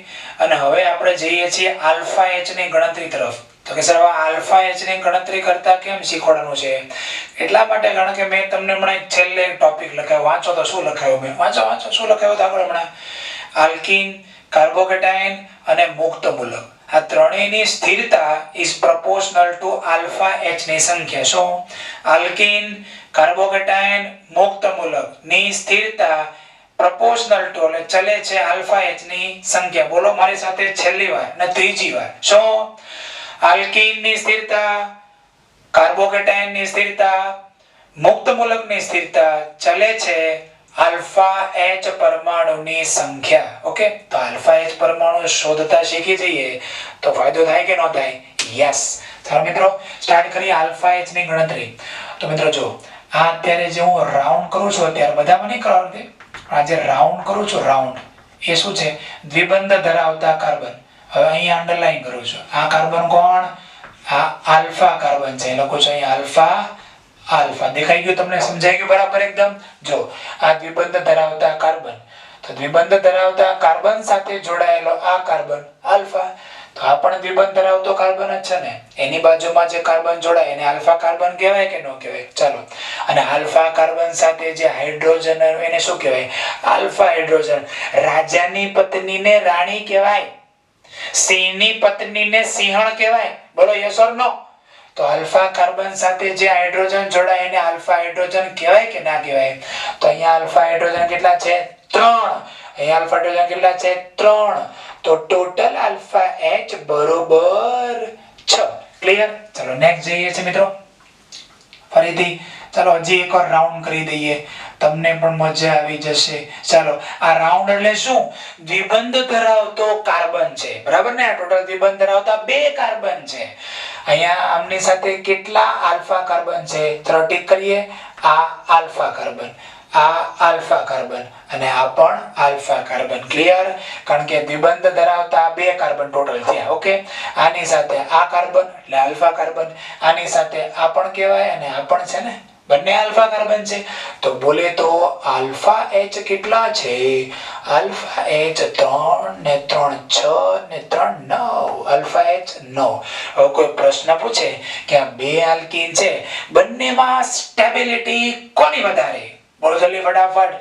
Speaker 1: અને હવે આપણે જઈએ છીએ આલ્ફા એચ ની ગણતરી તરફ. તો કે સર આલ્ફા એચ ની ગણતરી કરતા કેમ શીખવાડવાનું છે? એટલા માટે કારણ કે મેં તમને હમણાં છેલ્લે એક ટોપિક લખાયો, વાંચો તો શું લખાયું મેં? વાંચો શું લખાયું તો આગળ હમણાં? આલ્કીન, કાર્બોકેટાયન અને મુક્ત મૂલક, આ ત્રણેયની સ્થિરતા is proportional to alpha H ની સંખ્યા. શું? આલ્કીન, કાર્બોકેટાયન, મુક્ત મૂલક ની સ્થિરતા પ્રોપોર્શનલ ટુ એટલે ચલે છે આલ્ફા એચ ની સંખ્યા. બોલો મારી સાથે છેલ્લી વાર ને ત્રીજી વાર. શું? આલ્કીન ની સ્થિરતા, કાર્બોકેટાયન ની સ્થિરતા, મુક્ત મૂલક ની સ્થિરતા ચલે છે આલ્ફા એચ પરમાણુની સંખ્યા. ઓકે, તો આલ્ફા એચ પરમાણુ શોધતા શીખી જઈએ તો ફાયદો થાય કે ન થાય? યસ. ચાલો મિત્રો સ્ટાર્ટ કરીએ આલ્ફા એચ ની ગણતરી. તો મિત્રો જો આ અત્યારે જે હું રાઉન્ડ કરું છું, અત્યારે બધામાં નહીં કરવાનું છે, આ જે રાઉન્ડ કરું છું, રાઉન્ડ એ શું છે? દ્વિબંધ ધરાવતા કાર્બન. હવે અહીંયા અંડરલાઈન કરું છું. આ કાર્બન કોણ? આ આલ્ફા કાર્બન છે. લખું છું અહીંયા આલ્ફા. દેખાઈ ગયું તમને? સમજાઈ ગયું બરાબર એકદમ? જો આ દ્વિબંધ ધરાવતા કાર્બન, તો દ્વિબંધ ધરાવતા કાર્બન સાથે જોડાયેલો આ કાર્બન આલ્ફા, તો આ પણ દ્વિબંધ ધરાવતો કાર્બન જ છે ને. એની બાજુમાં જે કાર્બન જોડાય એને આલ્ફા કાર્બન કહેવાય કે ન કહેવાય? ચાલો, અને આલ્ફા કાર્બન સાથે જે હાઇડ્રોજન એને શું કહેવાય? Alpha hydrogen. રાજાની પત્નીને રાણી કહેવાય, સિંહની પત્નીને સિંહણ કહેવાય. બોલો યસ ઓર નો? તો આલ્ફા કાર્બન સાથે જે હાઇડ્રોજન જોડાય એને આલ્ફા હાઇડ્રોજન કહેવાય કે ના કહેવાય? તો અહીંયા આલ્ફા હાઇડ્રોજન કેટલા છે? 3. અહીંયા આલ્ફા હાઇડ્રોજન કેટલા છે? 3. તો ટોટલ આલ્ફા એચ બરોબર 6. ક્લિયર? ચલો નેક્સ્ટ જઈએ છે મિત્રો. ફરીથી ચાલો હજી એકવાર રાઉન્ડ કરી દઈએ, તમને પણ મજા આવી જશે. ચાલો, આ રાઉન્ડ એટલે શું? દ્વિબંધ ધરાવતો કાર્બન છે, બરાબર ને? આ ટોટલ દ્વિબંધ ધરાવતા 2 કાર્બન છે. અહીંયા આમની સાથે કેટલા આલ્ફા કાર્બન છે? 3 ટીક કરીએ. આ આલ્ફા કાર્બન, આ આલ્ફા કાર્બન અને આ પણ આલ્ફા કાર્બન. ક્લિયર? કારણ કે દ્વિબંધ ધરાવતા 2 કાર્બન ટોટલ થયા. ઓકે, આની સાથે આ કાર્બન એટલે આલ્ફા કાર્બન, આની સાથે આ પણ કહેવાય અને આ પણ છે ને, બંને આલ્ફા કાર્બન છે. તો બોલે તો આલ્ફા એચ કેટલા છે? આલ્ફા એચ 3 ને 3 6 ને 3 9. Alpha H 9. હવે કોઈ પ્રશ્ન પૂછે કે આ 2 આલ્કીન છે, બંનેમાં સ્ટેબિલિટી કોની વધારે? બોલો જલ્દી ફટાફટ,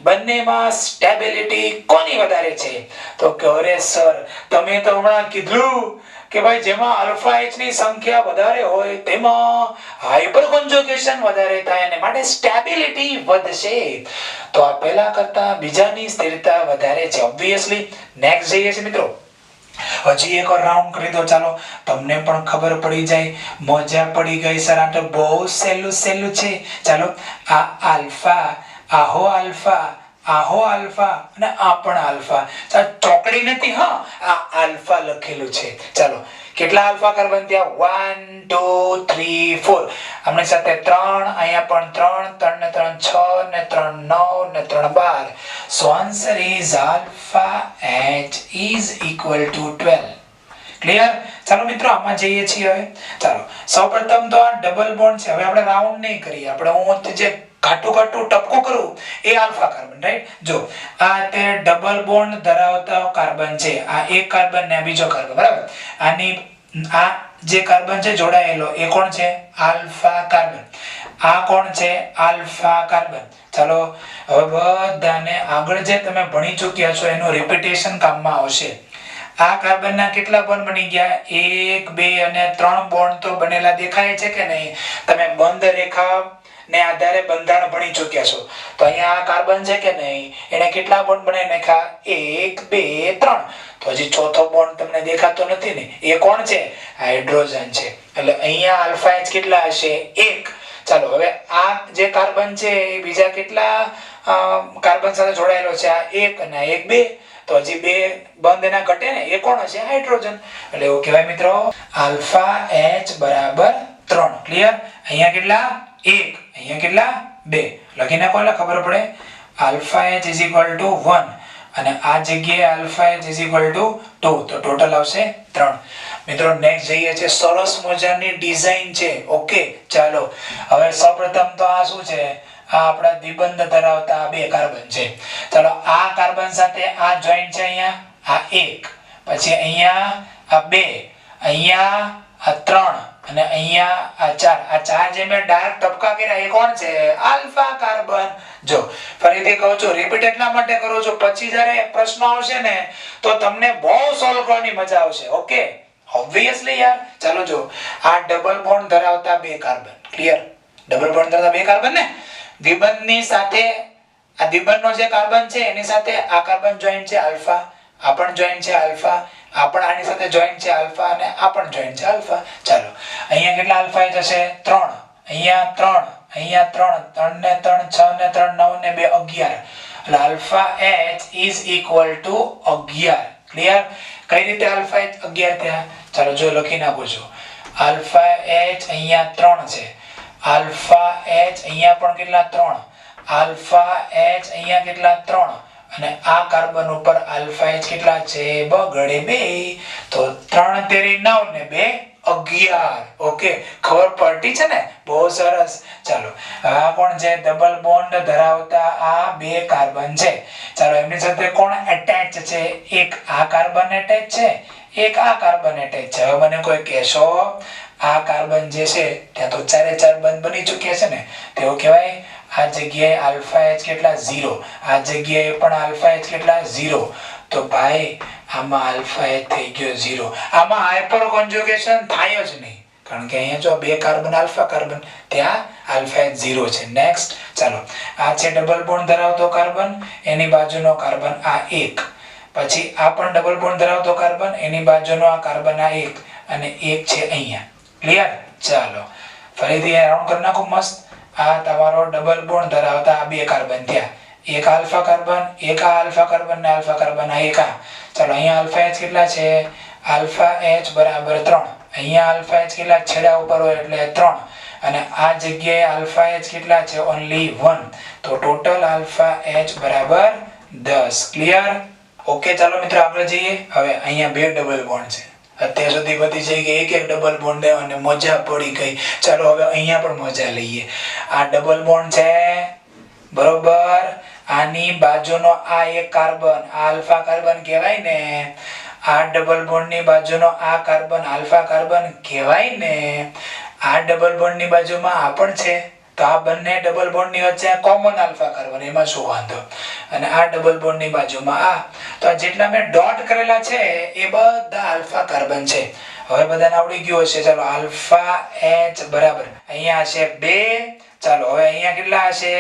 Speaker 1: બંનેમાં સ્ટેબિલિટી કોની વધારે છે? તો કે અરે સર તમે તો હમણાં કીધું કે ભાઈ જેમાં આલ્ફા એચ ની સંખ્યા વધારે હોય તેમાં હાઇપર કોન્જુગેશન વધારે થાય અને માટે સ્ટેબિલિટી વધશે. તો આ પહેલા કરતા બીજાની સ્થિરતા વધારે છે ઓબ્વિયસલી. નેક્સ્ટ જઈએ છે મિત્રો. હજી એક રાઉન્ડ કરી દો. ચાલો, તમને પણ ખબર પડી જાય, મજા પડી ગઈ સર આ તો બહુ સહેલું છે. ચાલો, આ આલ્ફા, આહો આલ્ફા, આહો આલ્ફા અને આ પણ આલ્ફા. ચોકડી નથી, હા, આ આલ્ફા લખેલું છે. ચાલો, કેટલા આલ્ફા કાર્બન થયા? 1 2 3 4. આમની સાથે 3, અહીંયા પણ 3, 3 ને 3 6 ને 3 9 ને 3 12. So answer is alpha H is equal to 12. Clear? ચાલો મિત્રો આમાં જઈએ છીએ હવે. ચાલો સૌપ્રથમ તો આ ડબલ બોન્ડ છે. હવે આપણે રાઉન્ડ નહીં કરીએ. આપણે હું જે ઘાટું ટપકું કરું એ આલ્ફા કાર્બન, રાઈટ? જો આ તે ડબલ બોન્ડ ધરાવતા કાર્બન છે. આ એક કાર્બન ને બીજો કાર્બન, બરાબર? આની આ જે કાર્બન છે જોડાયેલો એ કોણ છે? Alpha carbon. આ કોણ છે? Alpha carbon. ચાલો હવે બધાને આગળ જે તમે ભણી ચૂક્યા છો એનું રિપીટેશન કામમાં આવશે. આ કાર્બનના કેટલા બોન્ડ બની ગયા? 1 2 અને 3 બોન્ડ તો બનેલા દેખાય છે કે નહીં? તમે બંધ રેખા ને આધારે બંધારણ ભણી ચૂક્યા છો. તો અહીંયા આ કાર્બન છે કે નહીં? એને કેટલા બોન્ડ બનાવી નાખ્યા? 1 2 3. તો હજી ચોથો બોન્ડ તમને દેખાતો નથી ને? એ કોણ છે? હાઇડ્રોજન છે. એટલે અહીંયા આલ્ફા H કેટલા હશે? 1. ચાલો હવે આ જે કાર્બન છે એ બીજા કેટલા કાર્બન સાથે જોડાયેલો છે? આ 1 અને 1 2. તો હજી 2 બંધ એના ઘટે ને? એ કોણ હશે? હાઇડ્રોજન. એટલે એવું કહેવાય મિત્રો આલ્ફા H બરાબર 3. ક્લિયર? અહીંયા કેટલા? 1. અહીંયા કેટલા? 2. લખી નાખો એટલે ખબર પડે. Alpha H is equal to 1 અને આ જગ્યાએ alpha H is equal to 2. તો ટોટલ આવશે 3. મિત્રો નેક્સ્ટ જઈએ છે. સરસ મજાની ડિઝાઇન છે. ઓકે ચાલો હવે સૌપ્રથમ તો આ શું છે? આ આપણા દ્વિબંધ ધરાવતા બે કાર્બન છે. ચાલો આ કાર્બન સાથે આ જોઈન્ટ છે. અહીંયા આ 1, પછી અહીંયા આ 2, અહીંયા આ 3 અને અહીંયા આ 4. આ 4 જે મેં ડાર્ક ટપકા કર્યા એ કોણ છે? Alpha carbon. જો ફરીથી કહું છું, રિપીટ એટલા માટે કરું છું, પછી જ્યારે પ્રશ્નો આવશે ને તો તમને બહુ સોલ્વ કરવાની મજા આવશે. ઓકે ઓબ્વિયસલી યાર. ચાલો જો આ ડબલ બોન્ડ ધરાવતા બે કાર્બન. ક્લિયર? ડબલ બોન્ડ ધરાવતા બે કાર્બન ને દ્વિબંધની સાથે આ દ્વિબંધનો જે કાર્બન છે એની સાથે આ કાર્બન જોઈન્ટ છે આલ્ફા, આ પણ જોઈન્ટ છે આલ્ફા, આ પણ આની સાથે જોઈન્ટ છે આલ્ફા અને આ પણ જોઈન્ટ છે આલ્ફા. ચાલો અહીંયા કેટલા આલ્ફા થશે? 3. અહીંયા 3, અહીંયા 3, 3 ને 3 6 ને 3 9 ને 2 11. એટલે alpha H is equal to 11. Clear? કઈ રીતે આલ્ફા H 11 થયા? ચાલો જો લખી નાખું છું. આલ્ફા H અહીંયા 3 છે. આલ્ફા H અહીંયા પણ કેટલા? 3. આલ્ફા H અહીંયા કેટલા? 3. અને આ કાર્બન ઉપર આલ્ફા H કેટલા છે? બગડે 2. તો 3 તેરી 9 ને 2 11. ઓકે ખબર પડતી છે ને? બહુ સરસ. ચાલો આ કોણ છે? ડબલ બોન્ડ ધરાવતા આ બે કાર્બન છે. ચાલો એમની સાથે કોણ એટેચ છે? એક આ કાર્બન એટેચ છે, એક આ કાર્બન એટેચ છે. હવે મને કોઈ કહેશો આ કાર્બન જે છે ત્યાં તો 4 બંધ બની ચૂક્યા છે ને, તેઓ કહેવાય આ જગ્યાએ આલ્ફા H કેટલા? 0. આ જગ્યાએ પણ આલ્ફા H કેટલા? 0. તો ભાઈ આમાં આલ્ફા H થઈ ગયો 0. આમાં હાઇપર કોન્જુગેશન થાય જ નહીં, કારણ કે અહીંયા જો બે કાર્બન આલ્ફા કાર્બન, ત્યાં આલ્ફા H 0 છે. નેક્સ્ટ ચાલો આ છે ડબલ બોન્ડ ધરાવતો કાર્બન, એની બાજુનો કાર્બન આ 1. પછી આ પણ ડબલ બોન્ડ ધરાવતો કાર્બન, એની બાજુનો આ કાર્બન આ 1 અને 1 છે અહીંયા. ક્લિયર? ચાલો ફરીથી રાઉન્ડ કરી નાખો મસ્ત. આ તમારો ડબલ બોન્ડ ધરાવતા આ બે કાર્બન થયા. એક આલ્ફા કાર્બન, એક આ આલ્ફા કાર્બન ને આલ્ફા કાર્બન આ એક આ. ચાલો અહીંયા આલ્ફા H કેટલા છે? આલ્ફા H બરાબર 3. અહીંયા આલ્ફા H કેટલા? છેડા ઉપર હોય એટલે 3. અને આ જગ્યાએ આલ્ફા H કેટલા છે? ઓન્લી 1. તો ટોટલ આલ્ફા H બરાબર 10. ક્લિયર? ઓકે ચાલો મિત્રો આગળ જઈએ. હવે અહીંયા બે ડબલ બોન્ડ છે. અત્યાર સુધી બધી જગ્યાએ એક ડબલ બોન્ડ અને મજા પડી ગઈ. ચાલો હવે અહીંયા પણ મજા લઈએ. આ ડબલ બોન્ડ છે બરોબર, આની બાજુનો આ એક કાર્બન આલ્ફા કાર્બન કહેવાય ને, આ ડબલ બોન્ડ ની બાજુનો આ કાર્બન આલ્ફા કાર્બન કહેવાય ને, આ ડબલ બોન્ડ ની બાજુમાં આ પણ છે. તો આ બંને ડબલ બોન્ડ ની વચ્ચે કોમન આલ્ફા કાર્બન, એમાં શું વાંધો? અને આ ડબલ બોન્ડ ની બાજુમાં આ. તો આ જેટલા મેં ડોટ કરેલા છે એ બધા આલ્ફા કાર્બન છે. હવે બધાને આવડી ગયું હશે. ચાલો આલ્ફા H બરાબર અહીંયા હશે 2. ચાલો હવે અહીંયા કેટલા હશે?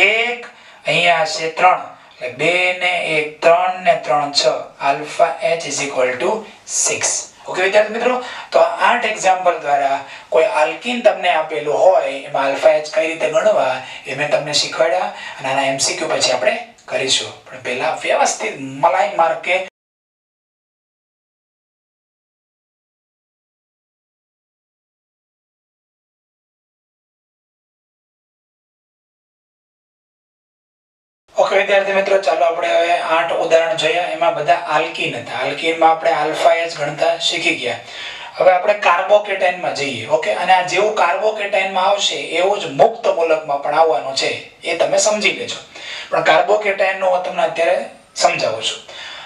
Speaker 1: 1. અહીંયા હશે 3. એટલે 2 ને 1 3 ને 3 6. Alpha H is equal to 6. Okay વિદ્યાર્થી મિત્રો, તો 8 એક્ઝામ્પલ દ્વારા કોઈ આલ્કીન તમને આપેલું હોય એમાં આલ્ફા H કઈ રીતે ગણવા એ મેં તમને શીખવાડ્યા. અને આના MCQ પછી આપણે કરીશું, પણ પહેલા વ્યવસ્થિત મલાઈ માર્કે ઓકે વિદ્યાર્થી મિત્રો, ચાલો આપણે હવે 8 ઉદાહરણ જોયા. એમાં બધા આલ્કીન હતા. આલ્કીનમાં આપણે આલ્ફા એચ ગણતા શીખી ગયા. હવે આપણે કાર્બોકેટાઇનમાં જઈએ. ઓકે, અને આ જેવું કાર્બોકેટાઇનમાં આવશે એવું જ મુક્ત મૂલકમાં પણ આવવાનું છે, એ તમે સમજી લેજો. પણ કાર્બોકેટાઇનનું હું તમને અત્યારે સમજાવું છું.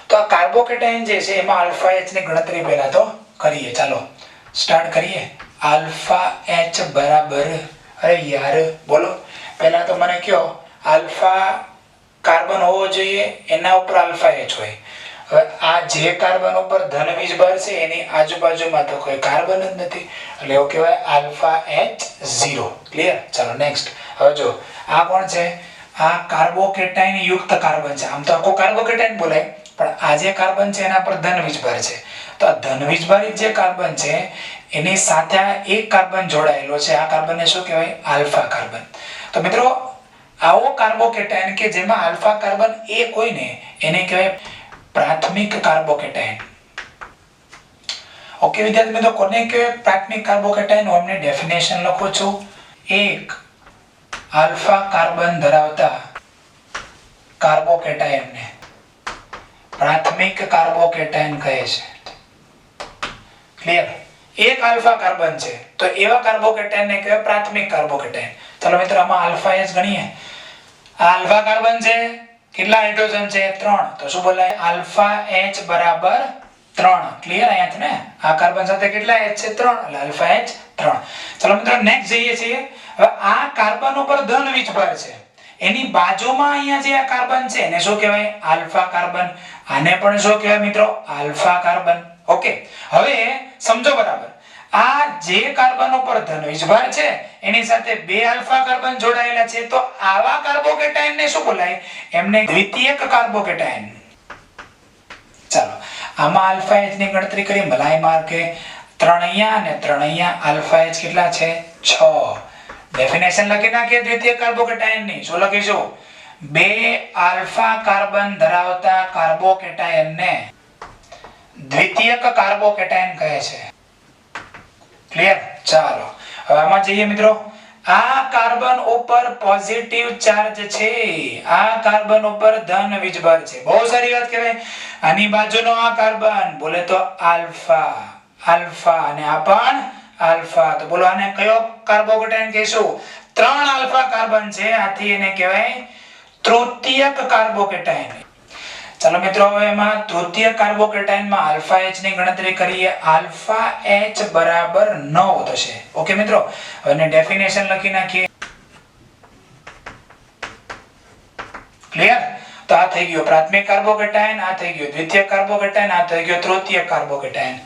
Speaker 1: તો આ કાર્બોકેટાઇન જે છે એમાં આલ્ફા એચ ની ગણતરી પહેલા તો કરીએ. ચાલો સ્ટાર્ટ કરીએ. આલ્ફા એચ બરાબર, અરે યાર બોલો, પહેલા તો મને કહો આલ્ફા કાર્બન હોવો જોઈએ, એના ઉપર આલ્ફા એચ હોય. હવે આ જે કાર્બન ઉપર ધન વીજભાર છે એની આજુબાજુમાં તો કોઈ કાર્બન જ નથી, એટલે એવું કહેવાય આલ્ફા એચ 0. ક્લિયર? ચાલો નેક્સ્ટ. હવે જો આ કોણ છે? આ કાર્બોકેટાઇન યુક્ત કાર્બન છે. આમ તો આખો કાર્બોકેટાઇન બોલાય, પણ આ જે કાર્બન છે એના પર ધન વીજભાર છે. તો આ ધન વીજભારિત જે કાર્બન છે એની સાથે એક કાર્બન જોડાયેલો છે. આ કાર્બનને શું કહેવાય? Alpha carbon. તો મિત્રો આવો કાર્બોકેટાઇન કે જેમાં આલ્ફા કાર્બન એક હોય ને એને કહેવાય પ્રાથમિક કાર્બોકેટાઇન. ઓકે વિદ્યાર્થી મિત્રો, કોને કહેવાય પ્રાથમિક કાર્બોકેટાઇન? હું એમને ડેફિનેશન લખું છું. એક આલ્ફા કાર્બન ધરાવતા કાર્બોકેટાઇનને પ્રાથમિક કાર્બોકેટાઇન કહે છે. ક્લિયર? એક આલ્ફા કાર્બન છે તો એવા કાર્બોકેટાઇનને કહેવાય પ્રાથમિક કાર્બોકેટાઇન. ચલો મિત્રો, આમાં આલ્ફા એચ ગણીએ. આલ્ફા કાર્બન છે, કેટલા હાઇડ્રોજન છે? 3. તો શું બોલાય? આલ્ફા એચ બરાબર 3. ક્લિયર? અહીંયા ને આ કાર્બન સાથે કેટલા એચ છે? 3, એટલે આલ્ફા એચ 3. ચલો મિત્રો નેક્સ્ટ જઈએ છીએ. હવે આ કાર્બન ઉપર ધન વીજભાર છે, એની બાજુમાં અહીંયા જે આ કાર્બન છે એને શું કહેવાય? Alpha carbon. આને પણ શું કહેવાય મિત્રો? Alpha carbon. ઓકે, હવે સમજો બરાબર. આ જે કાર્બન ઉપર ધન વીજભાર છે એની સાથે બે આલ્ફા કાર્બન જોડાયેલા છે, તો આવા કાર્બોકેટાઇન ને શું બોલાય? એમને દ્વિતીયક કાર્બોકેટાઇન. ચાલો આમાં આલ્ફા એચ ની ગણતરી કરી. મલાઈ માર્કે 3 અહીંયા અને 3 અહીંયા. આલ્ફા એચ કેટલા છે? 6. ડેફિનેશન લખી નાખીએ દ્વિતીયક કાર્બોકેટાઇન ની. શું લખીશું? બે આલ્ફા કાર્બન ધરાવતા કાર્બોકેટાઇન ને દ્વિતીયક કાર્બોકેટાઇન કહે છે. ક્લિયર? ચાલો હવે આમાં જઈએ મિત્રો. આ કાર્બન ઉપર પોઝિટિવ ચાર્જ છે, આ કાર્બન ઉપર ધન વીજભાર છે. બહુ સારી વાત કહેવાય. આની બાજુનો આ કાર્બન બોલે તો આલ્ફા, આલ્ફા, અને આ પણ આલ્ફા. તો બોલો આને કયો કાર્બોકેટાઇન કહેશું? 3 આલ્ફા કાર્બન છે, આથી એને કહેવાય તૃતીયક કાર્બોકેટાઇન. ચાલો મિત્રો, હવે એમાં તૃતીય કાર્બોકેટાઇનમાં આલ્ફા એચ ની ગણતરી કરીએ. આલ્ફા એચ બરાબર 9 થશે. ઓકે મિત્રો, હવે ડેફિનેશન લખી નાખીએ. ક્લિયર? તો આ થઈ ગયો પ્રાથમિક કાર્બોકેટાઇન, આ થઈ ગયો દ્વિતીય કાર્બોકેટાઇન, આ થઈ ગયો તૃતીય કાર્બોકેટાઇન.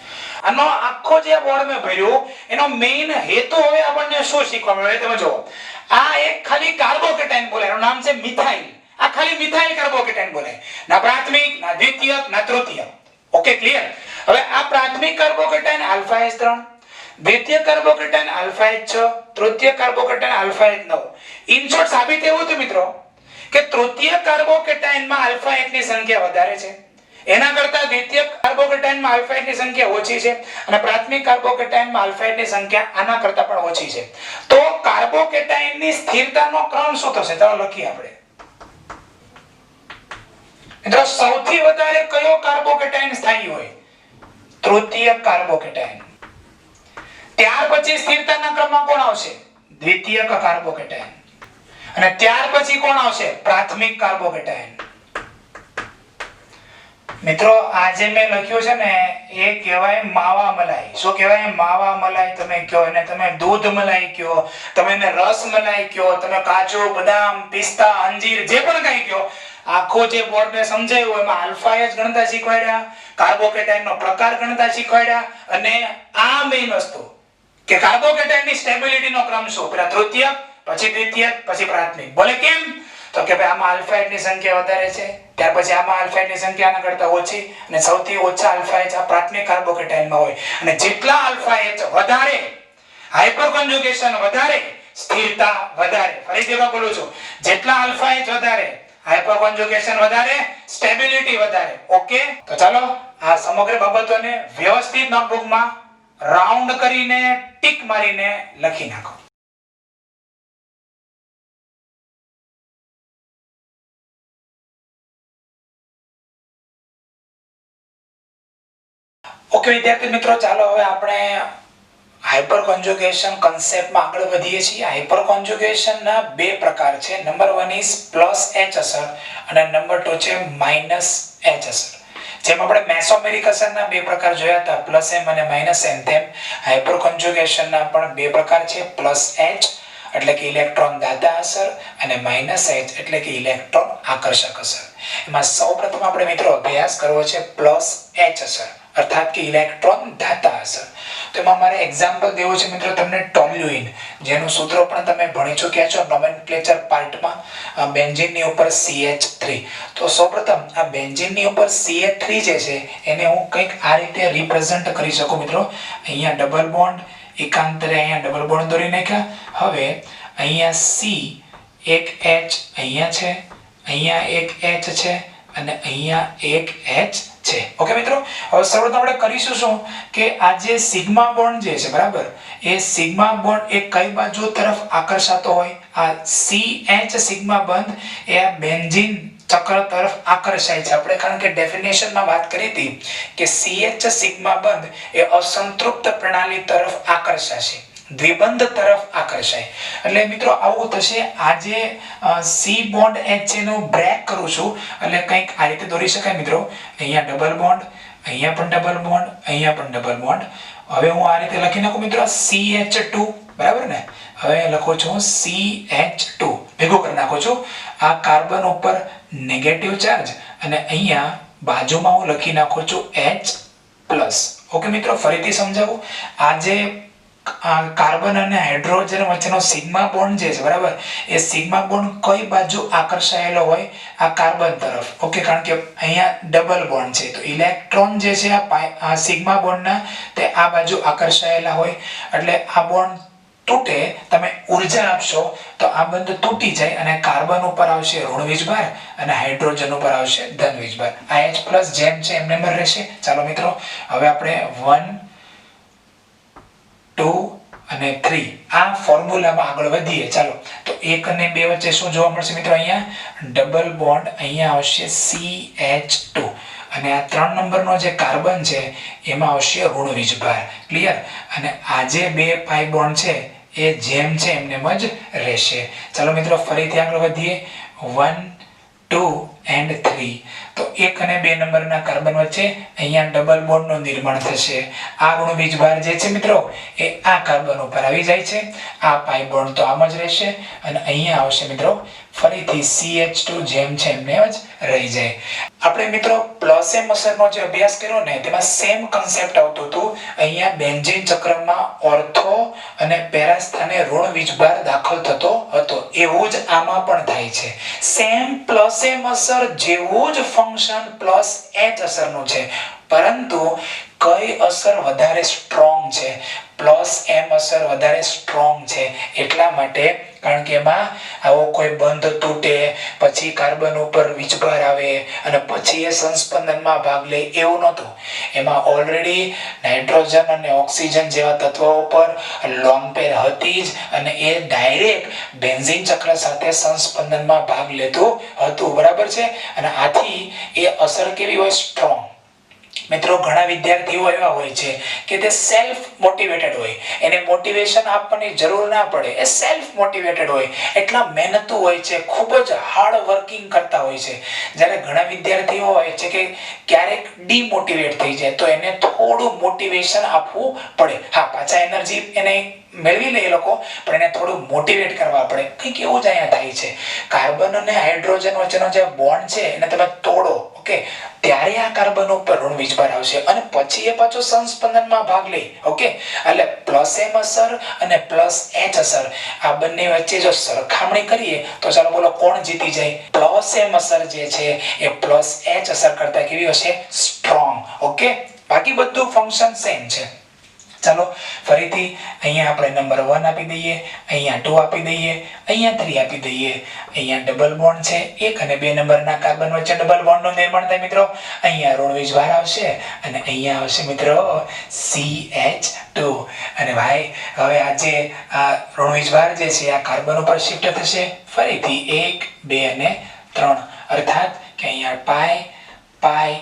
Speaker 1: આનો આખો જે બોર્ડ મેં ભર્યો એનો મેઇન હેતુ હવે આપણને શું શીખવા મળે તમે જો. આ એક ખાલી કાર્બોકેટાઇન બોલે, એનું નામ છે મિથાઇલ. આ ખાલી મિથાઇલ કાર્બોકેટાઇન બોલે, ના પ્રાથમિક, ના દ્વિતીયક, ના તૃતીયક. Okay clear? હવે આ પ્રાથમિક કાર્બોકેટાઇન આલ્ફા એચ 3, દ્વિતીય કાર્બોકેટાઇન આલ્ફા એચ 6, તૃતીય કાર્બોકેટાઇન આલ્ફા એચ 9. ઇન શોર્ટ સાબિત એવું હતું મિત્રો કે તૃતીય કાર્બોકેટાઇનમાં આલ્ફા એચ ની સંખ્યા વધારે છે, એના કરતા દ્વિતીય કાર્બોકેટાઇનમાં આલ્ફા એચ ની સંખ્યા ઓછી છે, અને પ્રાથમિક કાર્બોકેટાઇનમાં આલ્ફા એચ ની સંખ્યા આના કરતા પણ ઓછી છે. તો કાર્બોકેટાઇનની સ્થિરતાનો ક્રમ શું થશે? ચાલો લખીએ આપણે. મિત્રો સૌથી વધારે કયો કાર્બોકેટાઇન સ્થાયી હોય? તૃતીય કાર્બોકેટાઇન. ત્યાર પછી સ્થિરતાના ક્રમમાં કોણ આવશે? દ્વિતીયક કાર્બોકેટાઇન. અને ત્યાર પછી કોણ આવશે? પ્રાથમિક કાર્બોકેટાઇન. મિત્રો આજે મેં લખ્યું છે ને એ કહેવાય માવા મલાઈ. શું કહેવાય? માવા મલાઈ તમે કહો, એને તમે દૂધ મલાઈ કહો, તમે એને રસ મલાઈ કહો, તમે કાજુ, બદામ, પિસ્તા, અંજીર જે પણ કંઈ કહો, આખો જે બોર્ડ ને સમજાયું એમાં આલ્ફા એચ ગણતા શીખવાડ્યા, કાર્બોકેટાઇનનો પ્રકાર ગણતા શીખવાડ્યા, અને આ મેઇન વસ્તુ કે કાર્બોકેટાઇનની સ્ટેબિલિટીનો ક્રમ શું? પહેલા તૃતીયક, પછી દ્વિતીયક, પછી પ્રાથમિક. બોલે કેમ? તો કે ભાઈ આમાં આલ્ફા એચ ની સંખ્યા વધારે છે, ત્યાર પછી આમાં આલ્ફા એચ ની સંખ્યા આના કરતા ઓછી, અને સૌથી ઓછા આલ્ફા એચ આ પ્રાથમિક કાર્બોકેટાઇનમાં હોય. અને જેટલા આલ્ફા એચ વધારે, હાઇપર કોન્જુગેશન વધારે, સ્થિરતા વધારે. ફરીથી બોલું છું, જેટલા આલ્ફા એચ વધારે, હાઇપર કોન્જુગેશન વધારે, સ્ટેબિલિટી વધારે. ઓકે, તો ચાલો આ સમગ્ર બાબતોને વ્યવસ્થિત નોટબુકમાં રાઉન્ડ કરીને ટીક મારીને લખી નાખો. ઓકે વિદ્યાર્થી મિત્રો, ચાલો હવે આપણે હાઇપર કોન્જુગેશન કોન્સેપ્ટમાં આગળ વધીએ છીએ. હાઇપર કોન્જુગેશનના બે પ્રકાર છે. નંબર 1 ઇઝ પ્લસ એચ અસર અને નંબર 2 છે માઇનસ એચ અસર. જેમ આપણે મેસોમેરિક અસરના બે પ્રકાર જોયા હતા, પ્લસ એમ અને માઇનસ એમ, તેમ હાઇપર કોન્જુગેશનના પણ બે પ્રકાર છે. પ્લસ એચ એટલે કે ઇલેક્ટ્રોન દાતા અસર અને માઇનસ એચ એટલે કે ઇલેક્ટ્રોન આકર્ષક અસર. એમાં સૌપ્રથમ આપણે મિત્રો અભ્યાસ કરવો છે પ્લસ એચ અસર અર્થાત કે ઇલેક્ટ્રોન દાતા અસર. તો એમાં મારે એક્ઝામ્પલ દેવું છે મિત્રો તમને ટોલ્યુઇન, જેનું સૂત્ર પણ તમે ભણી ચૂક્યા છો નોમેનક્લેચર પાર્ટમાં, બેન્ઝીનની ઉપર CH3. તો સૌપ્રથમ આ બેન્ઝીનની ઉપર CH3 જે છે એને હું કંઈક આ રીતે રિપ્રેઝન્ટ કરી શકું મિત્રો. અહીંયા ડબલ બોન્ડ, એકાંતરે અહીંયા ડબલ બોન્ડ દોરી નાખ્યા. હવે અહીંયા C, એક H અહીંયા છે, અહીંયા એક H છે અને અહીંયા એક H છે. ઓકે મિત્રો, હવે સૌપ્રથમ આપણે કરીશું શું કે આ જે સિગ્મા બોન્ડ જે છે બરાબર, એ સિગ્મા બોન્ડ એ કઈ બાજુ તરફ આકર્ષાતો હોય? આ CH સિગ્મા બંધ એ આ બેન્ઝીન ચક્ર તરફ આકર્ષાય છે. આપણે કારણ કે ડેફિનેશનમાં વાત કરી હતી કે CH સિગ્મા બંધ એ અસંતૃપ્ત પ્રણાલી તરફ આકર્ષાશે, દ્વિબંધ તરફ આકર્ષાય. એટલે મિત્રો આવું થશે. આ જે C બોન્ડ H છે એનું બ્રેક કરું છું એટલે કંઈક આ રીતે દોરી શકાય મિત્રો. અહીંયા ડબલ બોન્ડ, અહીંયા પણ ડબલ બોન્ડ, અહીંયા પણ ડબલ બોન્ડ. હવે હું આ રીતે લખી નાખું મિત્રો CH2, બરાબર ને? હવે લખું છું CH2, ભેગું કરી નાખું છું. આ કાર્બન ઉપર નેગેટિવ ચાર્જ અને અહીંયા બાજુમાં હું લખી નાખું છું H+. ઓકે મિત્રો, ફરીથી સમજાવું. આ જે કાર્બન અને હાઇડ્રોજન વચ્ચેનો સિગ્મા બોન્ડ જે છે બરાબર, એ સિગ્મા બોન્ડ કઈ બાજુ આકર્ષાયેલો હોય? આ કાર્બન તરફ. ઓકે, કારણ કે અહીંયા ડબલ બોન્ડ છે તો ઇલેક્ટ્રોન જે છે આ સિગ્મા બોન્ડના તે આ બાજુ આકર્ષાયેલા હોય. એટલે આ બોન્ડ તૂટે, તમે ઉર્જા આપશો તો આ બંધ તૂટી જાય અને કાર્બન ઉપર આવશે ઋણ વીજભાર અને હાઇડ્રોજન ઉપર આવશે ધન વીજભાર. આ H+ જેમ છે એમને એમ રહેશે. ચાલો મિત્રો, હવે આપણે 1, 2 અને 3 આ ફોર્મ્યુલામાં આગળ વધીએ. ચાલો, તો 1 અને 2 વચ્ચે શું જોવા મળશે મિત્રો? અહીંયા ડબલ બોન્ડ, અહીંયા આવશે CH2 અને આ 3 નંબરનો જે કાર્બન છે એમાં આવશે ઋણ વીજભાર. ક્લિયર? અને આ જે 2 પાઈ બોન્ડ છે એ જેમ છે એમને જ રહેશે. ચાલો મિત્રો, ફરીથી આગળ વધીએ. 1, 2 and 3. તો 1 અને 2 નંબરના કાર્બન વચ્ચે અહીંયા ડબલ બોન્ડનું નિર્માણ થશે. આ ઋણ વીજભાર જે છે મિત્રો એ આ કાર્બન ઉપર આવી જાય છે. આ પાઈ બોન્ડ તો આમ જ રહેશે અને અહીંયા આવશે મિત્રો ફરીથી CH2 જેમ છે એમને જ રહી જાય. આપણે મિત્રો પ્લસ એમ અસરનો જે અભ્યાસ કર્યો ને તેમાં સેમ કન્સેપ્ટ આવતું હતું. અહીંયા બેન્ઝીન ચક્રમાં ઓર્થો અને પેરા સ્થાને ઋણ વીજભાર દાખલ થતો હતો. એવું જ આમાં પણ થાય છે. સેમ પ્લસ એમ અસર જેવું જ ફંક્શન પ્લસ એચ અસરનું છે, પરંતુ કઈ અસર વધારે સ્ટ્રોંગ છે? પ્લસ એમ અસર વધારે સ્ટ્રોંગ છે. એટલા માટે કારણ કે એમાં આવો કોઈ બંધ તૂટે, પછી કાર્બન ઉપર વીજભાર આવે અને પછી એ સંસ્પંદનમાં ભાગ લે એવું નહોતું. એમાં ઓલરેડી નાઇટ્રોજન અને ઓક્સિજન જેવા તત્વો ઉપર લોંગ પેર હતી જ અને એ ડાયરેક્ટ બેન્ઝીન ચક્ર સાથે સંસ્પંદનમાં ભાગ લેતું હતું. બરાબર છે? અને આથી એ અસર કેવી હોય? સ્ટ્રોંગ. મિત્રો ઘણા વિદ્યાર્થીઓ એવા હોય છે કે તે સેલ્ફ મોટિવેટેડ હોય, એને મોટિવેશન આપવાની જરૂર ના પડે, એ સેલ્ફ મોટિવેટેડ હોય, એટલા મહેનતુ હોય છે, ખૂબ જ હાર્ડ વર્કિંગ કરતા હોય છે. જ્યારે ઘણા વિદ્યાર્થીઓ હોય છે કે ક્યારેક ડીમોટિવેટ થઈ જાય તો એને થોડું મોટિવેશન આપવું પડે. હા, પાછા એનર્જી એને મેળવી લે એ લોકો, પણ એને થોડું મોટિવેટ કરવા પડે. કંઈક એવું જ અહીંયા થાય છે. કાર્બન અને હાઇડ્રોજન વચ્ચેનો જે બોન્ડ છે એને તમે તોડો, ઓકે, ત્યારે આ કાર્બન ઉપર ઋણ વીજભાર આવશે અને પછી એ પાછો સંસ્પંદનમાં ભાગ લે. ઓકે, એટલે પ્લસ એમ અસર અને પ્લસ એચ અસર આ બંને વચ્ચે જો સરખામણી કરીએ તો ચાલો બોલો કોણ જીતી જાય? પ્લસ એમ અસર જે છે એ પ્લસ એચ અસર કરતા કેવી હશે? સ્ટ્રોંગ. ઓકે, બાકી બધું ફંક્શન સેમ છે. ચાલો ફરીથી અહીંયા આપણે નંબર 1 આપી દઈએ, અહીંયા 2 આપી દઈએ, અહીંયા 3 આપી દઈએ. અહીંયા ડબલ બોન્ડ છે, 1 અને 2 નંબરના કાર્બન વચ્ચે ડબલ બોન્ડનું નિર્માણ થાય મિત્રો. અહીંયા ઋણ વીજભાર આવશે અને અહીંયા આવશે મિત્રો CH2. અને ભાઈ હવે આ જે ઋણ વીજભાર જે છે આ કાર્બન ઉપર શિફ્ટ થશે ફરીથી 1, 2 અને 3, અર્થાત કે અહીંયા પાઈ પાઈ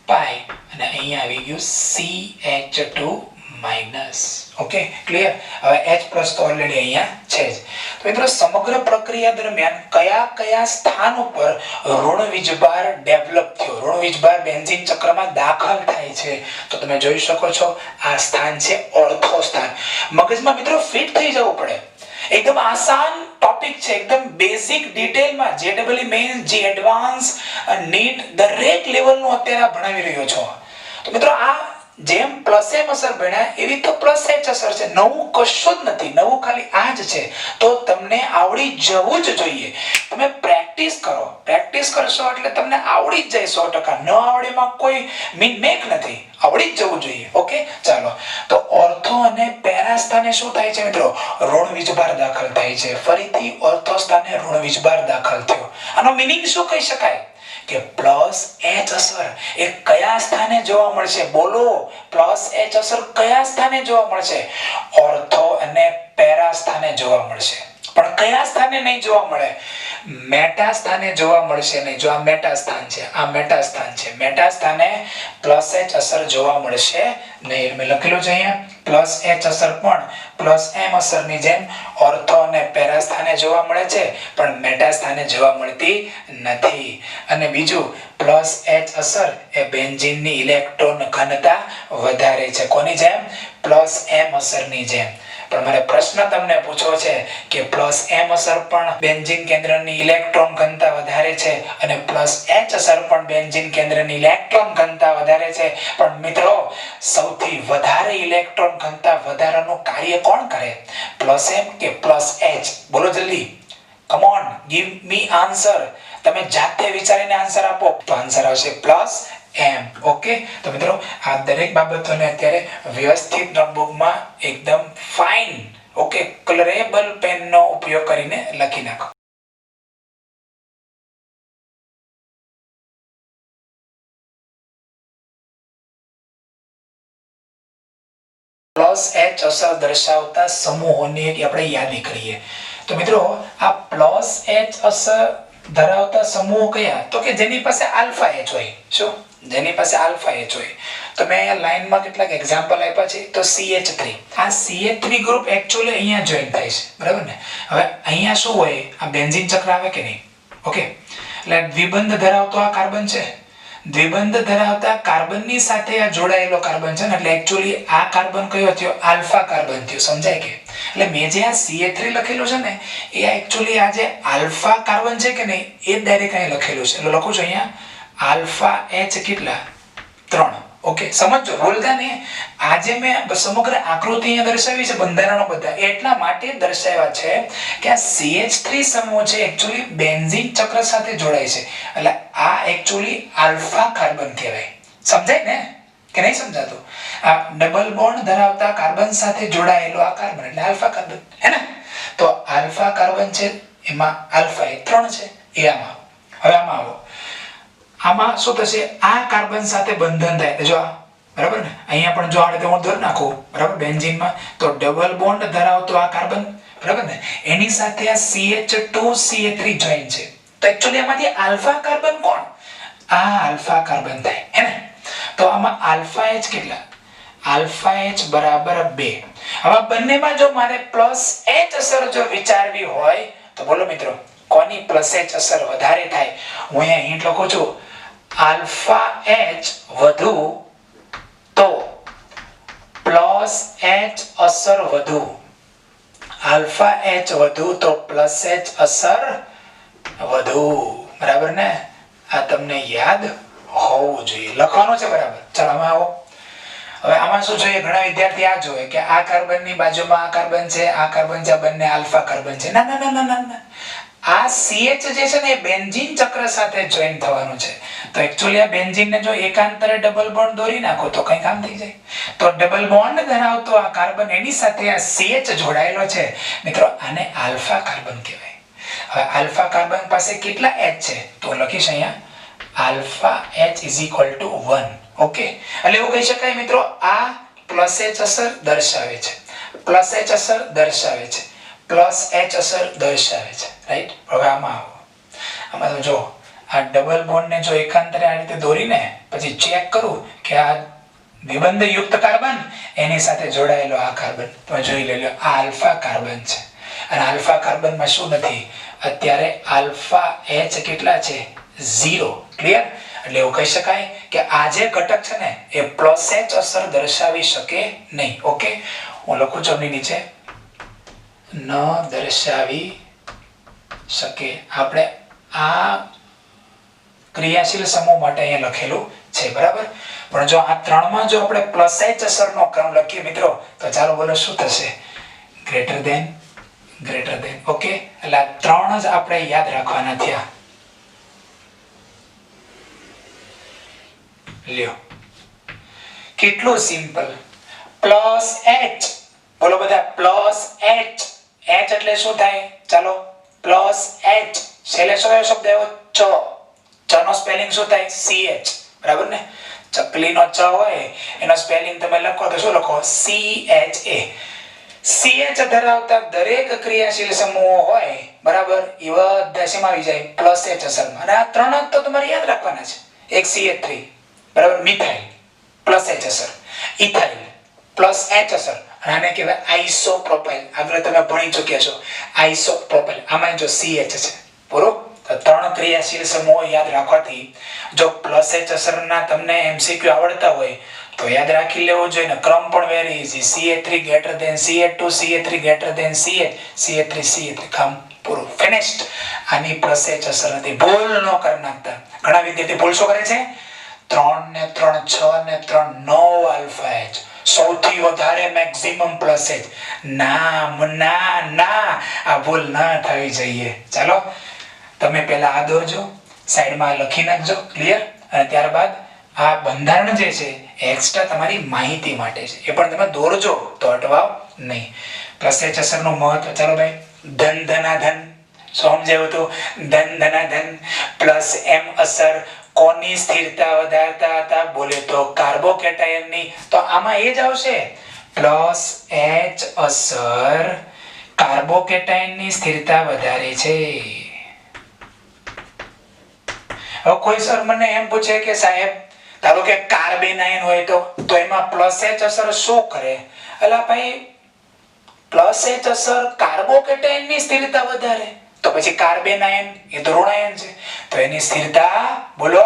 Speaker 1: પાઈ અને અહીંયા આવી ગયું CH2 માઇનસ. Okay clear. હવે H પ્લસ તો ઓલરેડી અહીંયા છે જ. તો મિત્રો સમગ્ર પ્રક્રિયા દરમિયાન કયા કયા સ્થાન ઉપર ઋણ વીજભાર ડેવલપ થયો, ઋણ વીજભાર બેન્ઝીન ચક્રમાં દાખલ થાય છે? તો તમે જોઈ શકો છો આ સ્થાન છે ઓર્થો સ્થાન. મગજમાં મિત્રો ફિટ થઈ જવું પડે. એકદમ આસાન ટોપિક છે, એકદમ બેઝિક ડિટેલમાં JEE મેઇન્સ, જે એડવાન્સ, નીટ દરેક લેવલનું અત્યારે ભણાવી રહ્યો છો. તો મિત્રો આ જેમ પ્લસ એમ અસર ભણ્યા એવી તો પ્લસ એચ અસર છે. નવું કશું જ નથી, નવું ખાલી આ જ છે. તો તમને આવડી જવું જ જોઈએ. તમે પ્રેક્ટિસ કરો, પ્રેક્ટિસ કરશો એટલે તમને આવડી જ જાય 100%. ન આવડેમાં કોઈ મેક નથી, આવડી જ જવું જોઈએ. ઓકે ચાલો. તો ઓર્થો અને પેરા સ્થાને શું થાય છે મિત્રો? ઋણ વીજભાર દાખલ થાય છે. ફરીથી ઓર્થો સ્થાને ઋણ વીજભાર દાખલ થયો. આનો મીનિંગ શું કહી શકાય? કે પ્લસ એચ અસર એ કયા સ્થાને જોવા મળશે? બોલો, પ્લસ એચ અસર કયા સ્થાને જોવા મળશે? ઓર્થો અને પેરા સ્થાને જોવા મળશે. પણ કયા સ્થાને નહીં જોવા મળે? મેટા સ્થાને જોવા મળશે નહીં. જો આ મેટા સ્થાન છે, આ મેટા સ્થાન છે, મેટા સ્થાને પ્લસ એચ અસર જોવા મળશે નહીં. મેં લખેલું છે અહીંયા પ્લસ એચ અસર પણ પ્લસ એમ અસરની જેમ ઓર્થો અને પેરા સ્થાને જોવા મળે છે, પણ મેટા સ્થાને જોવા મળતી નથી. અને બીજું, પ્લસ એચ અસર એ બેન્ઝીનની ઇલેક્ટ્રોન ઘનતા વધારે છે. કોની જેમ? પ્લસ એમ અસરની જેમ. પણ મારે પ્રશ્ન તમને પૂછવો છે કે પ્લસ એમ અસર પણ બેન્ઝીન કેન્દ્રની ઇલેક્ટ્રોન ઘનતા વધારે છે અને પ્લસ એચ અસર પણ બેન્ઝીન કેન્દ્રની ઇલેક્ટ્રોન ઘનતા વધારે છે, પણ મિત્રો સૌથી વધારે ઇલેક્ટ્રોન ઘનતા વધારાનું કાર્ય કોણ કરે? પ્લસ એમ કે પ્લસ એચ? બોલો જલ્દી, come on, give me answer. તમે જાતે વિચારીને આન્સર આપો. તો આન્સર આવશે પ્લસ એમ. ઓકે. તો મિત્રો આ દરેક બાબતોને અત્યારે વ્યવસ્થિત નોટબુકમાં એકદમ ફાઇન, ઓકે, કલરેબલ પેનનો ઉપયોગ કરીને લખી નાખો. પ્લસ એચ અસર દર્શાવતા સમૂહોની એક આપણે યાદી કરીએ. તો મિત્રો આ પ્લસ એચ અસર ધરાવતા સમૂહો કયા? તો કે જેની પાસે આલ્ફા એચ હોય. શું? જેની પાસે આલ્ફા એચ હોય. તો મેં અહીંયા લાઈનમાં કેટલાક એક્ઝામ્પલ આપ્યા છે. તો CH3, આ CH3 ગ્રુપ એક્ચ્યુઅલી અહીંયા જોઈન થાય છે, બરાબર ને? હવે અહીંયા શું હોય? આ બેન્ઝીન ચક્ર આવે કે નહીં? ઓકે, એટલે દ્વિબંધ ધરાવતો આ કાર્બન છે. દ્વિબંધ ધરાવતા કાર્બનની સાથે આ જોડાયેલો કાર્બન છે ને, એટલે એક્ચ્યુઅલી આ કાર્બન કયો થયો? આલ્ફા કાર્બન થયો. સમજાય કે? એટલે મેં જે આ CH3 લખેલું છે ને, એ એક્ચ્યુઅલી આ જે આલ્ફા કાર્બન છે કે નહીં, એ ડાયરેક્ટ અહીં લખેલું છે. એટલે લખું છું અહીંયા આલ્ફા એચ કેટલા? 3. ઓકે, સમજો, બોલતા ને. આજે મેં સમગ્ર આકૃતિ અહીંયા દર્શાવી છે, બંધારણો બધા એટલા માટે દર્શાવ્યા છે કે આ CH3 સમૂહ છે એક્ચ્યુઅલી બેન્ઝીન ચક્ર સાથે જોડાય છે. એટલે આ એક્ચ્યુઅલી આલ્ફા કાર્બન કહેવાય. સમજાય ને કે નહીં સમજાતું? આ ડબલ બોન્ડ ધરાવતા કાર્બન સાથે જોડાયેલો આ કાર્બન એટલે આલ્ફા કાર્બન, હે ને? તો આલ્ફા કાર્બન છે, એમાં આલ્ફા એ 3 છે. એ આમાં. હવે આમાં આવો. આમાં શું થશે? આ કાર્બન સાથે બંધન થાય. જો બરાબર ને, અહીંયા પણ જો આ રીતે હું ધર નાખું, બરાબર, બેન્ઝીનમાં, તો ડબલ બોન્ડ ધરાવતો આ કાર્બન, બરાબર ને, એની સાથે આ CH2CH3 જોઈન છે. તો એક્ચ્યુઅલી આમાંથી આલ્ફા કાર્બન કોણ? આ આલ્ફા કાર્બન થાય, હે ને? તો આમાં આલ્ફા એચ કેટલા? આલ્ફા એચ બરાબર 2. હવે બંનેમાં જો મારે પ્લસ એચ અસર જો વિચારવી હોય તો બોલો મિત્રો, કોની પ્લસ એચ અસર વધારે થાય? હું અહીંયા હિન્ટ લખું છું, આલ્ફા એચ વધુ તો પ્લસ એચ અસર વધુ. આલ્ફા એચ વધુ તો પ્લસ એચ અસર વધુ, બરાબર ને? આ તમને યાદ હોવું જોઈએ, લખવાનું છે, બરાબર? ચાલો આમાં આવો. હવે આમાં શું જોઈએ? ઘણા વિદ્યાર્થી આ જોઈએ કે આ કાર્બનની બાજુમાં આ કાર્બન છે, આ કાર્બન છે, બંને આલ્ફા કાર્બન છે. ના ના ના ના ના, આ CH જે છે ને એ બેન્ઝીન ચક્ર સાથે જોઈન થવાનું છે. તો એક્ચ્યુઅલી આ બેન્ઝીનને જો એકાંતરે ડબલ બોન્ડ દોરી નાખો તો કઈ કામ થઈ જાય. તો ડબલ બોન્ડ ધરાવતો આ કાર્બન એની સાથે આ CH જોડાયેલો છે. મિત્રો આને આલ્ફા કાર્બન કહેવાય. હવે આલ્ફા કાર્બન પાસે કેટલા H છે? તો લખીશ અહીંયા આલ્ફા H = 1. ઓકે, એટલે એવું કહી શકાય મિત્રો, આ પ્લસ H અસર દર્શાવે છે, પ્લસ H અસર દર્શાવે છે, પ્લસ H અસર દર્શાવે છે, રાઈટ? હવે આમાં આવો. આમાં તો જો આ ડબલ બોન્ડને જો એકાંતરે આ રીતે દોરીને પછી ચેક કરું કે આ દ્વિબંધ યુક્ત કાર્બન એની સાથે જોડાયેલો આ કાર્બન તમે જોઈ લેજો આ આલ્ફા કાર્બન છે અને આલ્ફા કાર્બનમાં શું નથી અત્યારે આલ્ફા H કેટલા છે 0 ક્લિયર એટલે એવું કહી શકાય કે આ જે ઘટક છે ને એ પ્લસ H અસર દર્શાવી શકે નહીં ઓકે હું લખું છું નીચે ન દર્શાવી શકે આપણે આ ક્રિયાશીલ સમૂહ માટે અહીંયા લખેલું છે બરાબર પણ જો આ ત્રણમાં જો આપણે પ્લસ H અસરનો ક્રમ લખીએ મિત્રો તો ચાલો બોલો શું થશે ગ્રેટર ધેન ઓકે એટલે આ ત્રણ જ આપણે યાદ રાખવાના થયા લ્યો કેટલું સિમ્પલ પ્લસ H બોલો બધા પ્લસ H એટલે શું થાય ચાલો પ્લસ H છેલ્લે શું શબ્દ આવ્યો ચ નો સ્પેલિંગ શું થાય CH બરાબર ને ચકલીનો ચ હોય એનો સ્પેલિંગ તમે લખો તો શું લખો CH ધરાવતા દરેક ક્રિયાશીલ સમૂહો હોય બરાબર એ બધા શેમાં આવી જાય પ્લસ H અસરમાં અને આ ત્રણ જ તો તમારે યાદ રાખવાના છે એક CH3 બરાબર મિથાઇલ પ્લસ H અસર ઇથાઇલ પ્લસ H અસર અને આને કહેવાય આઇસોપ્રોપાઇલ આગળ તમે ભણી ચૂક્યા છો આઇસોપ્રોપાઇલ આમાં જો CH છે બરોબર તો ત્રણ ક્રિયાશીલ સમૂહો યાદ રાખવાથી જો પ્લસ H અસરના તમને MCQ આવડતા હોય તો યાદ રાખી લેવું જોઈએ ને ક્રમ પણ very easy CH3 greater than CH2 CH3 greater than CH CH3 કામ પૂરું ફિનિશ્ડ આની પ્લસ H અસર નથી ભૂલ ન કરી નાખતા ઘણા વિદ્યાર્થી ભૂલ શું કરે છે 3 ને 3 6 ને 3 9 આલ્ફા H સૌથી વધારે મેક્સિમમ પ્લસ H ના આ ભૂલ ના થવી જોઈએ ચાલો તમે પહેલા આ દોરજો સાઈડમાં લખી નાખજો ક્લિયર અને ત્યારબાદ આ બંધારણ જે છે એક્સ્ટ્રા તમારી માહિતી માટે છે એ પણ તમે દોરજો તો અટવાવ નહીં પ્લસ H અસરનું મહત્વ ચાલો ભાઈ ધન ધનાધન સમજાયું તો ધન ધનાધન પ્લસ M અસર કોની સ્થિરતા વધારતા હતા બોલે તો કાર્બોકેટાયનની તો આમાં એ જ આવશે પ્લસ H અસર કાર્બોકેટાયનની સ્થિરતા વધારે છે હવે કોઈ સર મને એમ પૂછે કે સાહેબ ધારો કે કાર્બેનાઇન હોય તો એમાં પ્લસ H અસર શું કરે અલા ભાઈ પ્લસ H અસર કાર્બોકેટાયનની સ્થિરતા વધારે તો પછી કાર્બેનાઇન એ તો ઋણાયન છે તો એની સ્થિરતા બોલો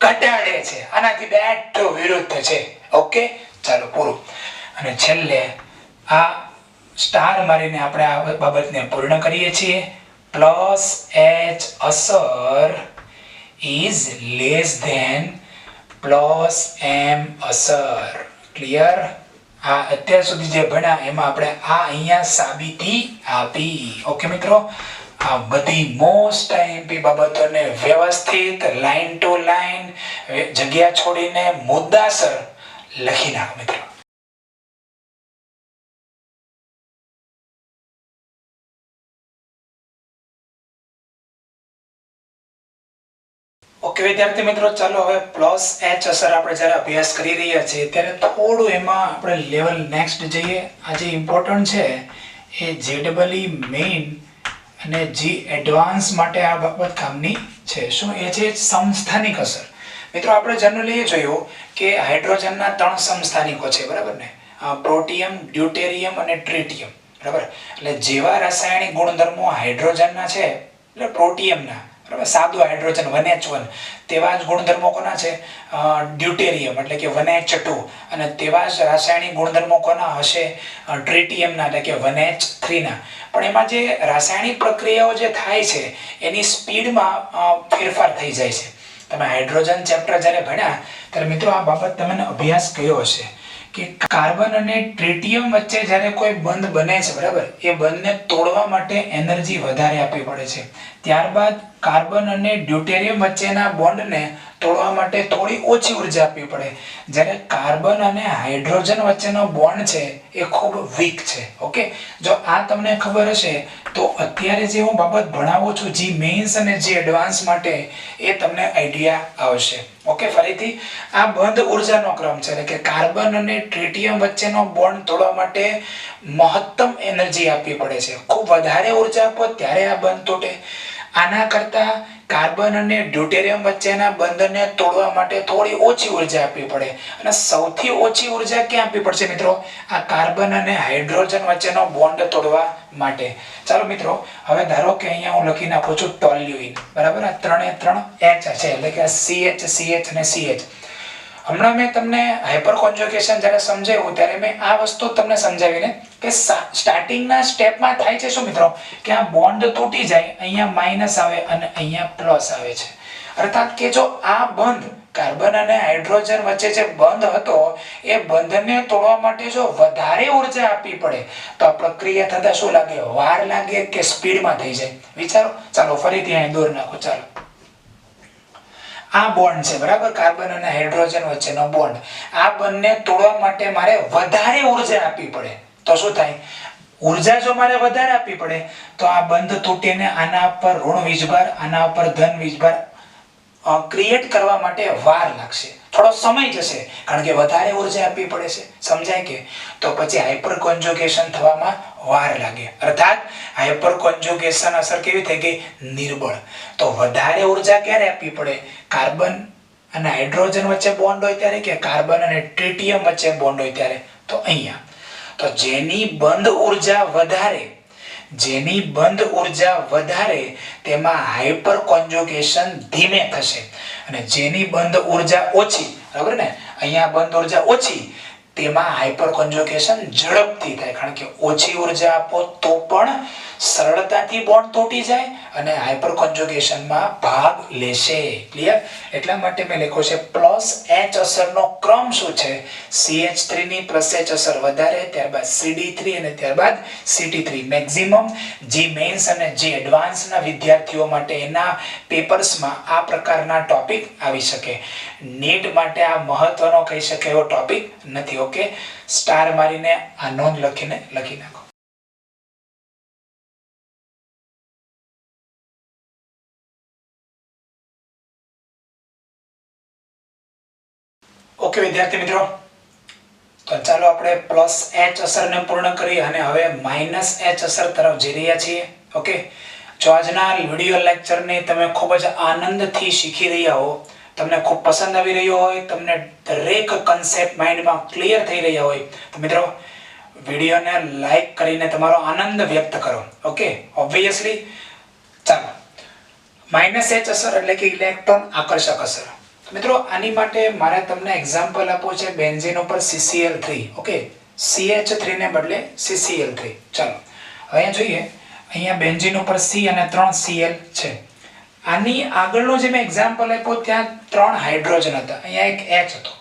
Speaker 1: ઘટાડે છે આનાથી બેઠો વિરુદ્ધ છે ઓકે ચાલો પૂરું અને છેલ્લે આ સ્ટાર મારીને આપણે આ બાબતને પૂર્ણ કરીએ છીએ પ્લસ H અસર is less than plus M અસર ક્લિયર આ અત્યાર સુધી જે ભણ્યા એમાં આપણે આ અહીંયા સાબિતી આપી ઓકે મિત્રો આ બધી મોસ્ટ આઈએમપી બાબતોને વ્યવસ્થિત લાઈન ટુ લાઈન જગ્યા છોડીને મુદ્દાસર લખી નાખો મિત્રો ઓકે વિદ્યાર્થી મિત્રો ચાલો હવે પ્લસ H અસર આપણે જ્યારે અભ્યાસ કરી રહ્યા છીએ ત્યારે થોડું એમાં આપણે લેવલ નેક્સ્ટ જઈએ આ જે ઇમ્પોર્ટન્ટ છે એ JEE મેઇન અને G એડવાન્સ માટે આ બાબત કામની છે શું એ છે સમસ્થાનિક અસર મિત્રો આપણે જનરલી એ જોયું કે હાઇડ્રોજનના 3 સમસ્થાનિકો છે બરાબર ને પ્રોટિયમ ડ્યુટેરિયમ અને ટ્રિટિયમ બરાબર એટલે જેવા રાસાયણિક ગુણધર્મો હાઇડ્રોજનના છે એટલે પ્રોટિયમના બરાબર સાદું હાઇડ્રોજન 1H1 તેવા જ ગુણધર્મો કોના છે ડ્યુટેરિયમ એટલે કે 1H2 અને તેવા જ રાસાયણિક ગુણધર્મો કોના હશે ટ્રિટિયમના એટલે કે 1H3 ના પણ એમાં જે રાસાયણિક પ્રક્રિયાઓ જે થાય છે એની સ્પીડમાં ફેરફાર થઈ જાય છે તમે હાઇડ્રોજન ચેપ્ટર જ્યારે ભણ્યા ત્યારે મિત્રો આ બાબત તમને અભ્યાસ કર્યો હશે કે કાર્બન અને ટ્રિટિયમ વચ્ચે જ્યારે કોઈ બંધ બને છે બરાબર એ બંધને તોડવા માટે એનર્જી વધારે આપવી પડે છે ત્યારબાદ કાર્બન અને ડ્યુટેરિયમ વચ્ચેના બોન્ડને તોડવા માટે થોડી ઓછી ઉર્જા આપવી પડે જ્યારે કાર્બન અને હાઇડ્રોજન વચ્ચેનો બોન્ડ છે એ ખૂબ વીક છે ઓકે જો આ તમને ખબર હશે તો અત્યારે જે હું બાબત ભણાવું છું જી મેઇન્સ અને જી એડવાન્સ માટે એ તમને આઈડિયા આવશે ઓકે ફરીથી આ બંધ ઉર્જાનો ક્રમ છે એટલે કે કાર્બન અને ટ્રિટિયમ વચ્ચેનો બોન્ડ તોડવા માટે મહત્તમ એનર્જી આપવી પડે છે ખૂબ વધારે ઉર્જા આપો ત્યારે આ બંધ તૂટે આના કરતા કાર્બન અને ડ્યુટેરિયમ વચ્ચેના બંધને તોડવા માટે થોડી ઓછી ઉર્જા આપવી પડે અને સૌથી ઓછી ઉર્જા ક્યાં આપવી પડશે મિત્રો? આ કાર્બન અને હાઇડ્રોજન વચ્ચેનો બોન્ડ તોડવા માટે. ચાલો મિત્રો, હવે ધારો કે અહીંયા હું લખી નાખું છું ટોલ્યુઇન, બરાબર? આ 3 H છે, એટલે કે CH CH અને CH. હમણાં મેં તમને હાઇપર કોન્જુગેશન જ્યારે સમજાવ્યું ત્યારે મેં આ વસ્તુ તમને સમજાવીને કે સ્ટાર્ટિંગના સ્ટેપમાં થાય છે શું મિત્રો, કે આ બોન્ડ તૂટી જાય, અહીંયા માઇનસ આવે અને અહીંયા પ્લસ આવે છે. અર્થાત કે જો આ બંધ કાર્બન અને હાઇડ્રોજન વચ્ચે જે બંધ હતો એ બંધને તોડવા માટે જો વધારે ઉર્જા આપવી પડે તો આ પ્રક્રિયા થતા શું લાગે? વાર લાગે કે સ્પીડમાં થઈ જાય? વિચારો. ચાલો ફરીથી અહીં દોર નાખો. ચાલો, આ બોન્ડ છે, બરાબર? કાર્બન અને હાઇડ્રોજન વચ્ચેનો બોન્ડ. આ બંને તોડવા માટે મારે વધારે ઉર્જા આપવી પડે તો શું થાય? ઉર્જા જો મારે વધારે આપવી પડે તો આ બંધ તૂટીને આના પર ઋણ વીજભાર, આના પર ધન વીજભાર ક્રિએટ કરવા માટે વાર લાગશે, થોડો સમય જશે, કારણ કે વધારે ઉર્જા આપવી પડે છે. સમજાય કે? તો પછી હાઇપર કોન્જુગેશન થવામાં વાર લાગે. અર્થાત હાઇપર કોન્જુગેશન અસર કેવી થઈ ગઈ? નિર્બળ. તો વધારે ઉર્જા ક્યારે આપવી પડે? કાર્બન અને હાઇડ્રોજન વચ્ચે બોન્ડ હોય ત્યારે કે કાર્બન અને ટ્રિટિયમ વચ્ચે બોન્ડ હોય ત્યારે? તો અહીંયા તો જેની બંધ ઉર્જા વધારે તેમાં હાઇપર કોન્જુગેશન ધીમે થશે અને જેની બંધ ઉર્જા ઓછી, બરાબર ને? અહીંયા બંધ ઉર્જા ઓછી, તેમાં હાઇપર કોન્જુગેશન ઝડપથી થાય, કારણ કે ઓછી ઉર્જા આપો તો પણ સરળતાથી બોન્ડ તૂટી જાય અને હાઇપર કોન્જુગેશનમાં ભાગ લેશે. ક્લિયર? એટલા માટે મેં લખ્યું છે પ્લસ H અસરનો ક્રમ શું છે? CH3 ની પ્લસ H અસર વધારે, ત્યારબાદ CD3 અને ત્યારબાદ CT3. મેક્સિમમ જે મેન્સ અને જે એડવાન્સના વિદ્યાર્થીઓ માટે એના પેપર્સમાં આ પ્રકારના ટોપિક આવી શકે. નીટ માટે આ મહત્વનો કહી શકે એવો ટોપિક નથી. ઓકે, સ્ટાર મારીને આ નોંધ લખી નાખો. ઓકે વિદ્યાર્થી મિત્રો, તો ચાલો આપણે પ્લસ H અસરને પૂર્ણ કરી અને હવે માઇનસ H અસર તરફ જઈ રહ્યા છીએ. ઓકે, જો આજના વિડિયો લેક્ચરને તમે ખૂબ જ આનંદથી શીખી રહ્યા હો, તમને ખૂબ પસંદ આવી રહ્યો હોય, તમને દરેક કન્સેપ્ટ માઇન્ડમાં ક્લિયર થઈ રહ્યા હોય તો મિત્રો વિડિયોને લાઈક કરીને તમારો આનંદ વ્યક્ત કરો. Okay, obviously. ચાલો, માઇનસ H અસર એટલે કે ઇલેક્ટ્રોન આકર્ષક અસર. મિત્રો આની માટે મારે તમને એક્ઝામ્પલ આપવું છે બેન્ઝીન ઉપર CCl3. ઓકે, CH3 ને બદલે CCl3. ચાલો અહીંયા જોઈએ, અહીંયા બેન્ઝીન ઉપર C અને 3 Cl છે. આની આગળનો જે મેં એક્ઝામ્પલ આપ્યો ત્યાં 3 હાઇડ્રોજન હતા, અહીંયા એક H હતો.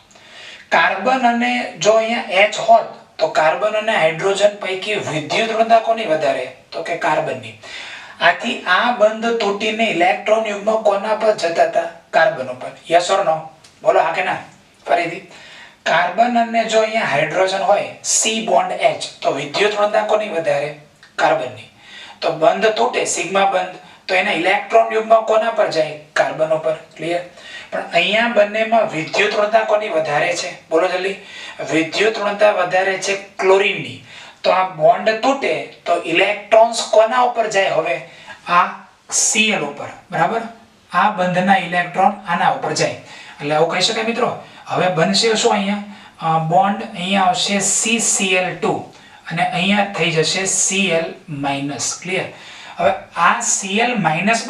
Speaker 1: કાર્બન અને જો અહીંયા H હોત તો કાર્બન અને હાઇડ્રોજન પૈકી વિદ્યુત ઋણતા કોની વધારે? તો કે કાર્બનની. આથી આ બંધ તૂટીને ઇલેક્ટ્રોન યુગ્મ કોના પર જતા હતા? કાર્બન ઉપર. યસ ઓર નો? બોલો હા કે ના? ફરીથી, કાર્બન અને જો અહીંયા હાઇડ્રોજન હોય C બોન્ડ H તો વિદ્યુત ઋણતા કોની વધારે? કાર્બનની. તો બંધ તૂટે, સિગ્મા બંધ, તો એના ઇલેક્ટ્રોન યુગ્મ કોના પર જાય? કાર્બન ઉપર. ક્લિયર? પણ અહીંયા બંનેમાં વિદ્યુત ઋણતા કોની વધારે છે? બોલો જલ્દી. વિદ્યુત ઋણતા વધારે છે ક્લોરીનની. તો આ બોન્ડ તૂટે તો ઇલેક્ટ્રોન્સ કોના ઉપર જાય? હવે આ Cl ઉપર, બરાબર? આ બંધના ઇલેક્ટ્રોન આના ઉપર જાય, એટલે આવું કહી શકાય મિત્રો. હવે બનશે શું? અહીંયા બોન્ડ અહીંયા આવશે CCl2 અને અહીંયા થઈ જશે Cl-. ક્લિયર? હવે આ Cl-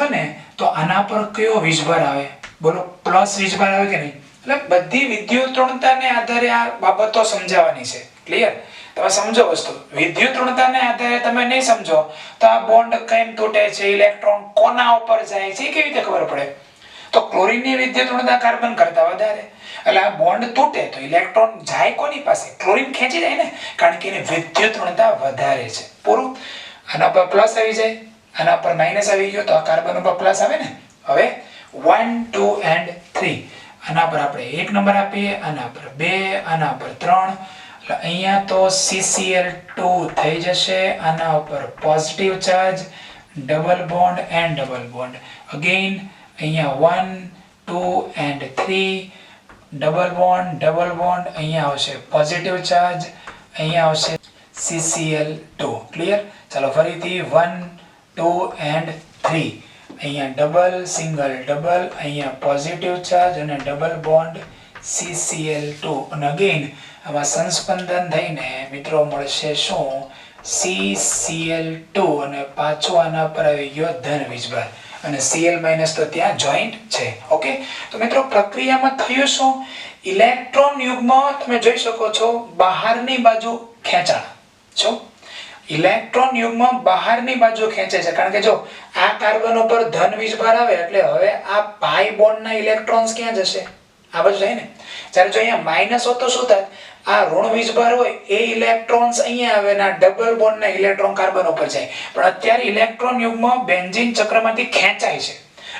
Speaker 1: બને તો આના પર કયો વીજભાર આવે? બોલો, પ્લસ વીજભાર આવે કે નહીં? એટલે બધી વિદ્યુત ઋણતાને આધારે આ બાબતો સમજાવવાની છે. ક્લિયર? તમે સમજો વસ્તુ. વિદ્યુત ઋણતાને આધારે તમે નહીં સમજો તો આ બોન્ડ કેમ તૂટે છે, ઇલેક્ટ્રોન કોના ઉપર જાય છે, કેવી રીતે ખબર પડે? તો ક્લોરીનની વિદ્યુત ઋણતા કાર્બન કરતા વધારે, એટલે આ બોન્ડ તૂટે તો ઇલેક્ટ્રોન જાય કોની પાસે? ક્લોરીન ખેંચી જાય ને, કારણ કે એની વિદ્યુત ઋણતા વધારે છે. પૂરું. આના પર પ્લસ આવી જાય, આના પર માઇનસ આવી ગયો તો આ કાર્બન ઉપર પ્લસ આવે ને. હવે 1 2 and 3 આના પર આપણે 1 નંબર આપીએ, આના પર 2, આના પર 3. અહીંયા તો CCl2 થઈ જશે, આના ઉપર positive charge, double bond and double bond. Again અહીંયા 1 2 and 3 ડબલ બોન્ડ, અહીંયા આવશે પોઝિટિવ ચાર્જ, અહીંયા આવશે CCl2. ક્લિયર? ચાલો ફરીથી 1 2 and 3 અહીંયા ડબલ સિંગલ ડબલ, અહીંયા પોઝિટિવ ચાર્જ અને ડબલ બોન્ડ CCl2 અને અગેન આમાં સંસ્પંદન થઈને મિત્રો મળશે શું CCl2 અને પાછો આના પર આવી ગયો ધન વીજભાર અને Cl- તો ત્યાં જોઈન્ટ છે. ઓકે, તો મિત્રો પ્રક્રિયામાં થયું શું, ઇલેક્ટ્રોન યુગ્મ તમે જોઈ શકો છો બહારની બાજુ ખેંચાણ. જો ઇલેક્ટ્રોન યુગ્મ બહારની બાજુ ખેંચે છે, કારણ કે જો આ કાર્બન ઉપર ધન વીજભાર આવે એટલે હવે આ પાઈ બોન્ડના ઇલેક્ટ્રોન્સ ક્યાં જશે, આ બાજુ જાય ને. જ્યારે જો અહીંયા માઇનસ હોત તો શું થાય, આ ઋણ વીજભાર હોય એ ઇલેક્ટ્રોન્સ અહીંયા આવે ને આ ડબલ બોન્ડના ઇલેક્ટ્રોન કાર્બન ઉપર જાય. પણ અત્યારે ઇલેક્ટ્રોન યુગ્મ બેન્ઝીન ચક્રમાંથી ખેંચાય છે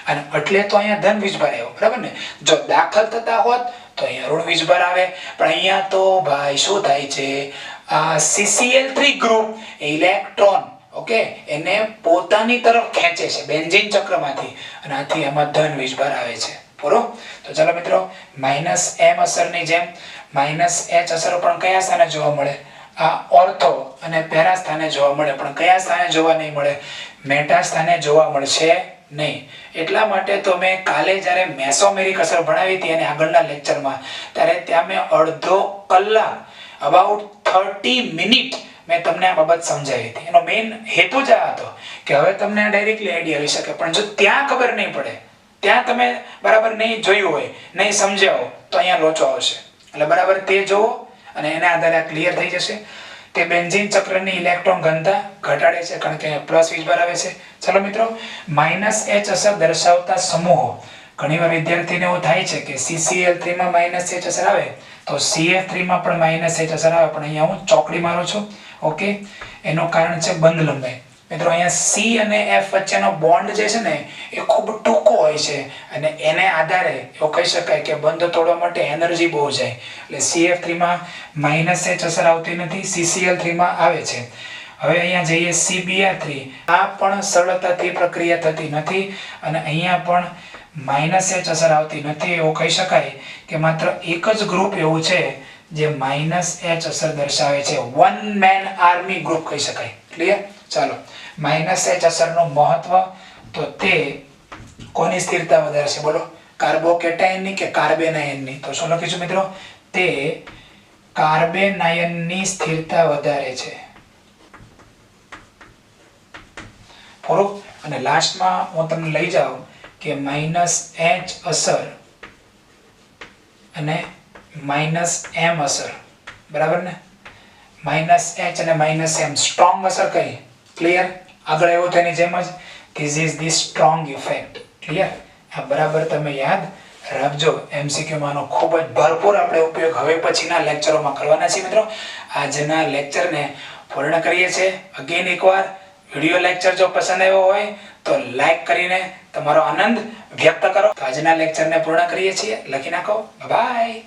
Speaker 1: અને એટલે તો અહીંયા ધન વીજભાર આવ્યો, બરાબર ને. જો દાખલ થતા હોત તો અહીંયા ઋણ વીજભાર આવે, પણ અહીંયા તો ભાઈ શું થાય છે, આ CCl3 ગ્રુપ ઇલેક્ટ્રોન ઓકે એને પોતાની તરફ ખેંચે છે બેન્ઝીન ચક્રમાંથી અને આથી એમાં ધન વીજભાર આવે છે. પૂરો. તો ચાલો મિત્રો, -m અસરની જેમ -h અસર પણ કયા સ્થાને જોવા મળે, આ ઓર્થો અને પેરા સ્થાને જોવા મળે, પણ કયા સ્થાને જોવા નહીં મળે, મેટા સ્થાને જોવા મળશે નહીં. એટલા માટે તો મેં કાલે જ્યારે મેસોમેરિક અસર ભણાવી હતી અને આગળના લેક્ચરમાં, ત્યારે ત્યાં મેં અડધો કલાક અબાઉટ 30 મિનિટ મેં તમને આ બાબત સમજાવી હતી. એનો મેઇન હેતુ જ આ હતો કે હવે તમને ડાયરેક્ટલી આઈડિયા આવી શકે, પણ જો ત્યાં ખબર નહીં પડે, ત્યાં તમે બરાબર નહીં જોયું હોય, નહીં સમજ્યા હો, તો અહીંયા લોચો આવશે. એટલે બરાબર તે જોવો અને એના આધારે ક્લિયર થઈ જશે. તે બેન્ઝીન ચક્રની ઇલેક્ટ્રોન ઘનતા ઘટાડે છે, કારણ કે પ્લસ વીજભાર આવે છે. ચલો મિત્રો, -h અસર દર્શાવતા સમૂહો, ઘણીવાર વિદ્યાર્થીને એવું થાય છે કે CCl3 માં -h અસર આવે તો CF3 માં પણ -h અસર આવે, પણ અહીંયા હું ચોકડી મારું છું. ઓકે, એનું કારણ છે બંધ લંબાઈ. મિત્રો અહીંયા C અને F વચ્ચેનો બોન્ડ જે છે ને એ ખૂબ ટૂંકો હોય છે અને એને આધારે એવું કહી શકાય કે બંધ તોડવા માટે એનર્જી બહુ જાય. એટલે CF3 માં -h અસર આવતી નથી, CCl3 માં આવે છે. હવે અહીંયા જઈએ CBr3, આ પણ સરળતાથી પ્રક્રિયા થતી નથી અને અહીંયા પણ -h અસર આવતી નથી. એવું કહી શકાય કે માત્ર એક જ ગ્રુપ એવું છે જે -h અસર દર્શાવે છે, વન મેન આર્મી ગ્રુપ કહી શકાય. ક્લિયર? ચાલો, -h અસરનું મહત્વ, તો તે કોની સ્થિરતા વધારે છે બોલો, કાર્બોકેટાયનની કે કાર્બેનાયનની? તો શું લખીશું મિત્રો, તે કાર્બેનાયનની સ્થિરતા વધારે છે. પૂરું. અને લાસ્ટમાં હું તમને લઈ જાઉં કે -h અસર અને -m અસર, બરાબર ને. -h અને -m સ્ટ્રોંગ અસર કઈ? ક્લિયર? આગળ એવું તેની જેમ જ this is the strong effect. Clear? આ બરાબર તમે યાદ રાખજો. MCQ માંનો ખૂબ જ ભરપૂર આપણે ઉપયોગ હવે પછીના લેક્ચરોમાં કરવાના છીએ મિત્રો. આજના લેક્ચરને પૂર્ણ કરીએ છીએ. અગેન એકવાર વિડિયો લેક્ચર જો પસંદ આવ્યો હોય તો લાઈક કરીને તમારો આનંદ વ્યક્ત કરો. તો આજના લેક્ચરને પૂર્ણ કરીએ છીએ. લખી નાખો. બાય.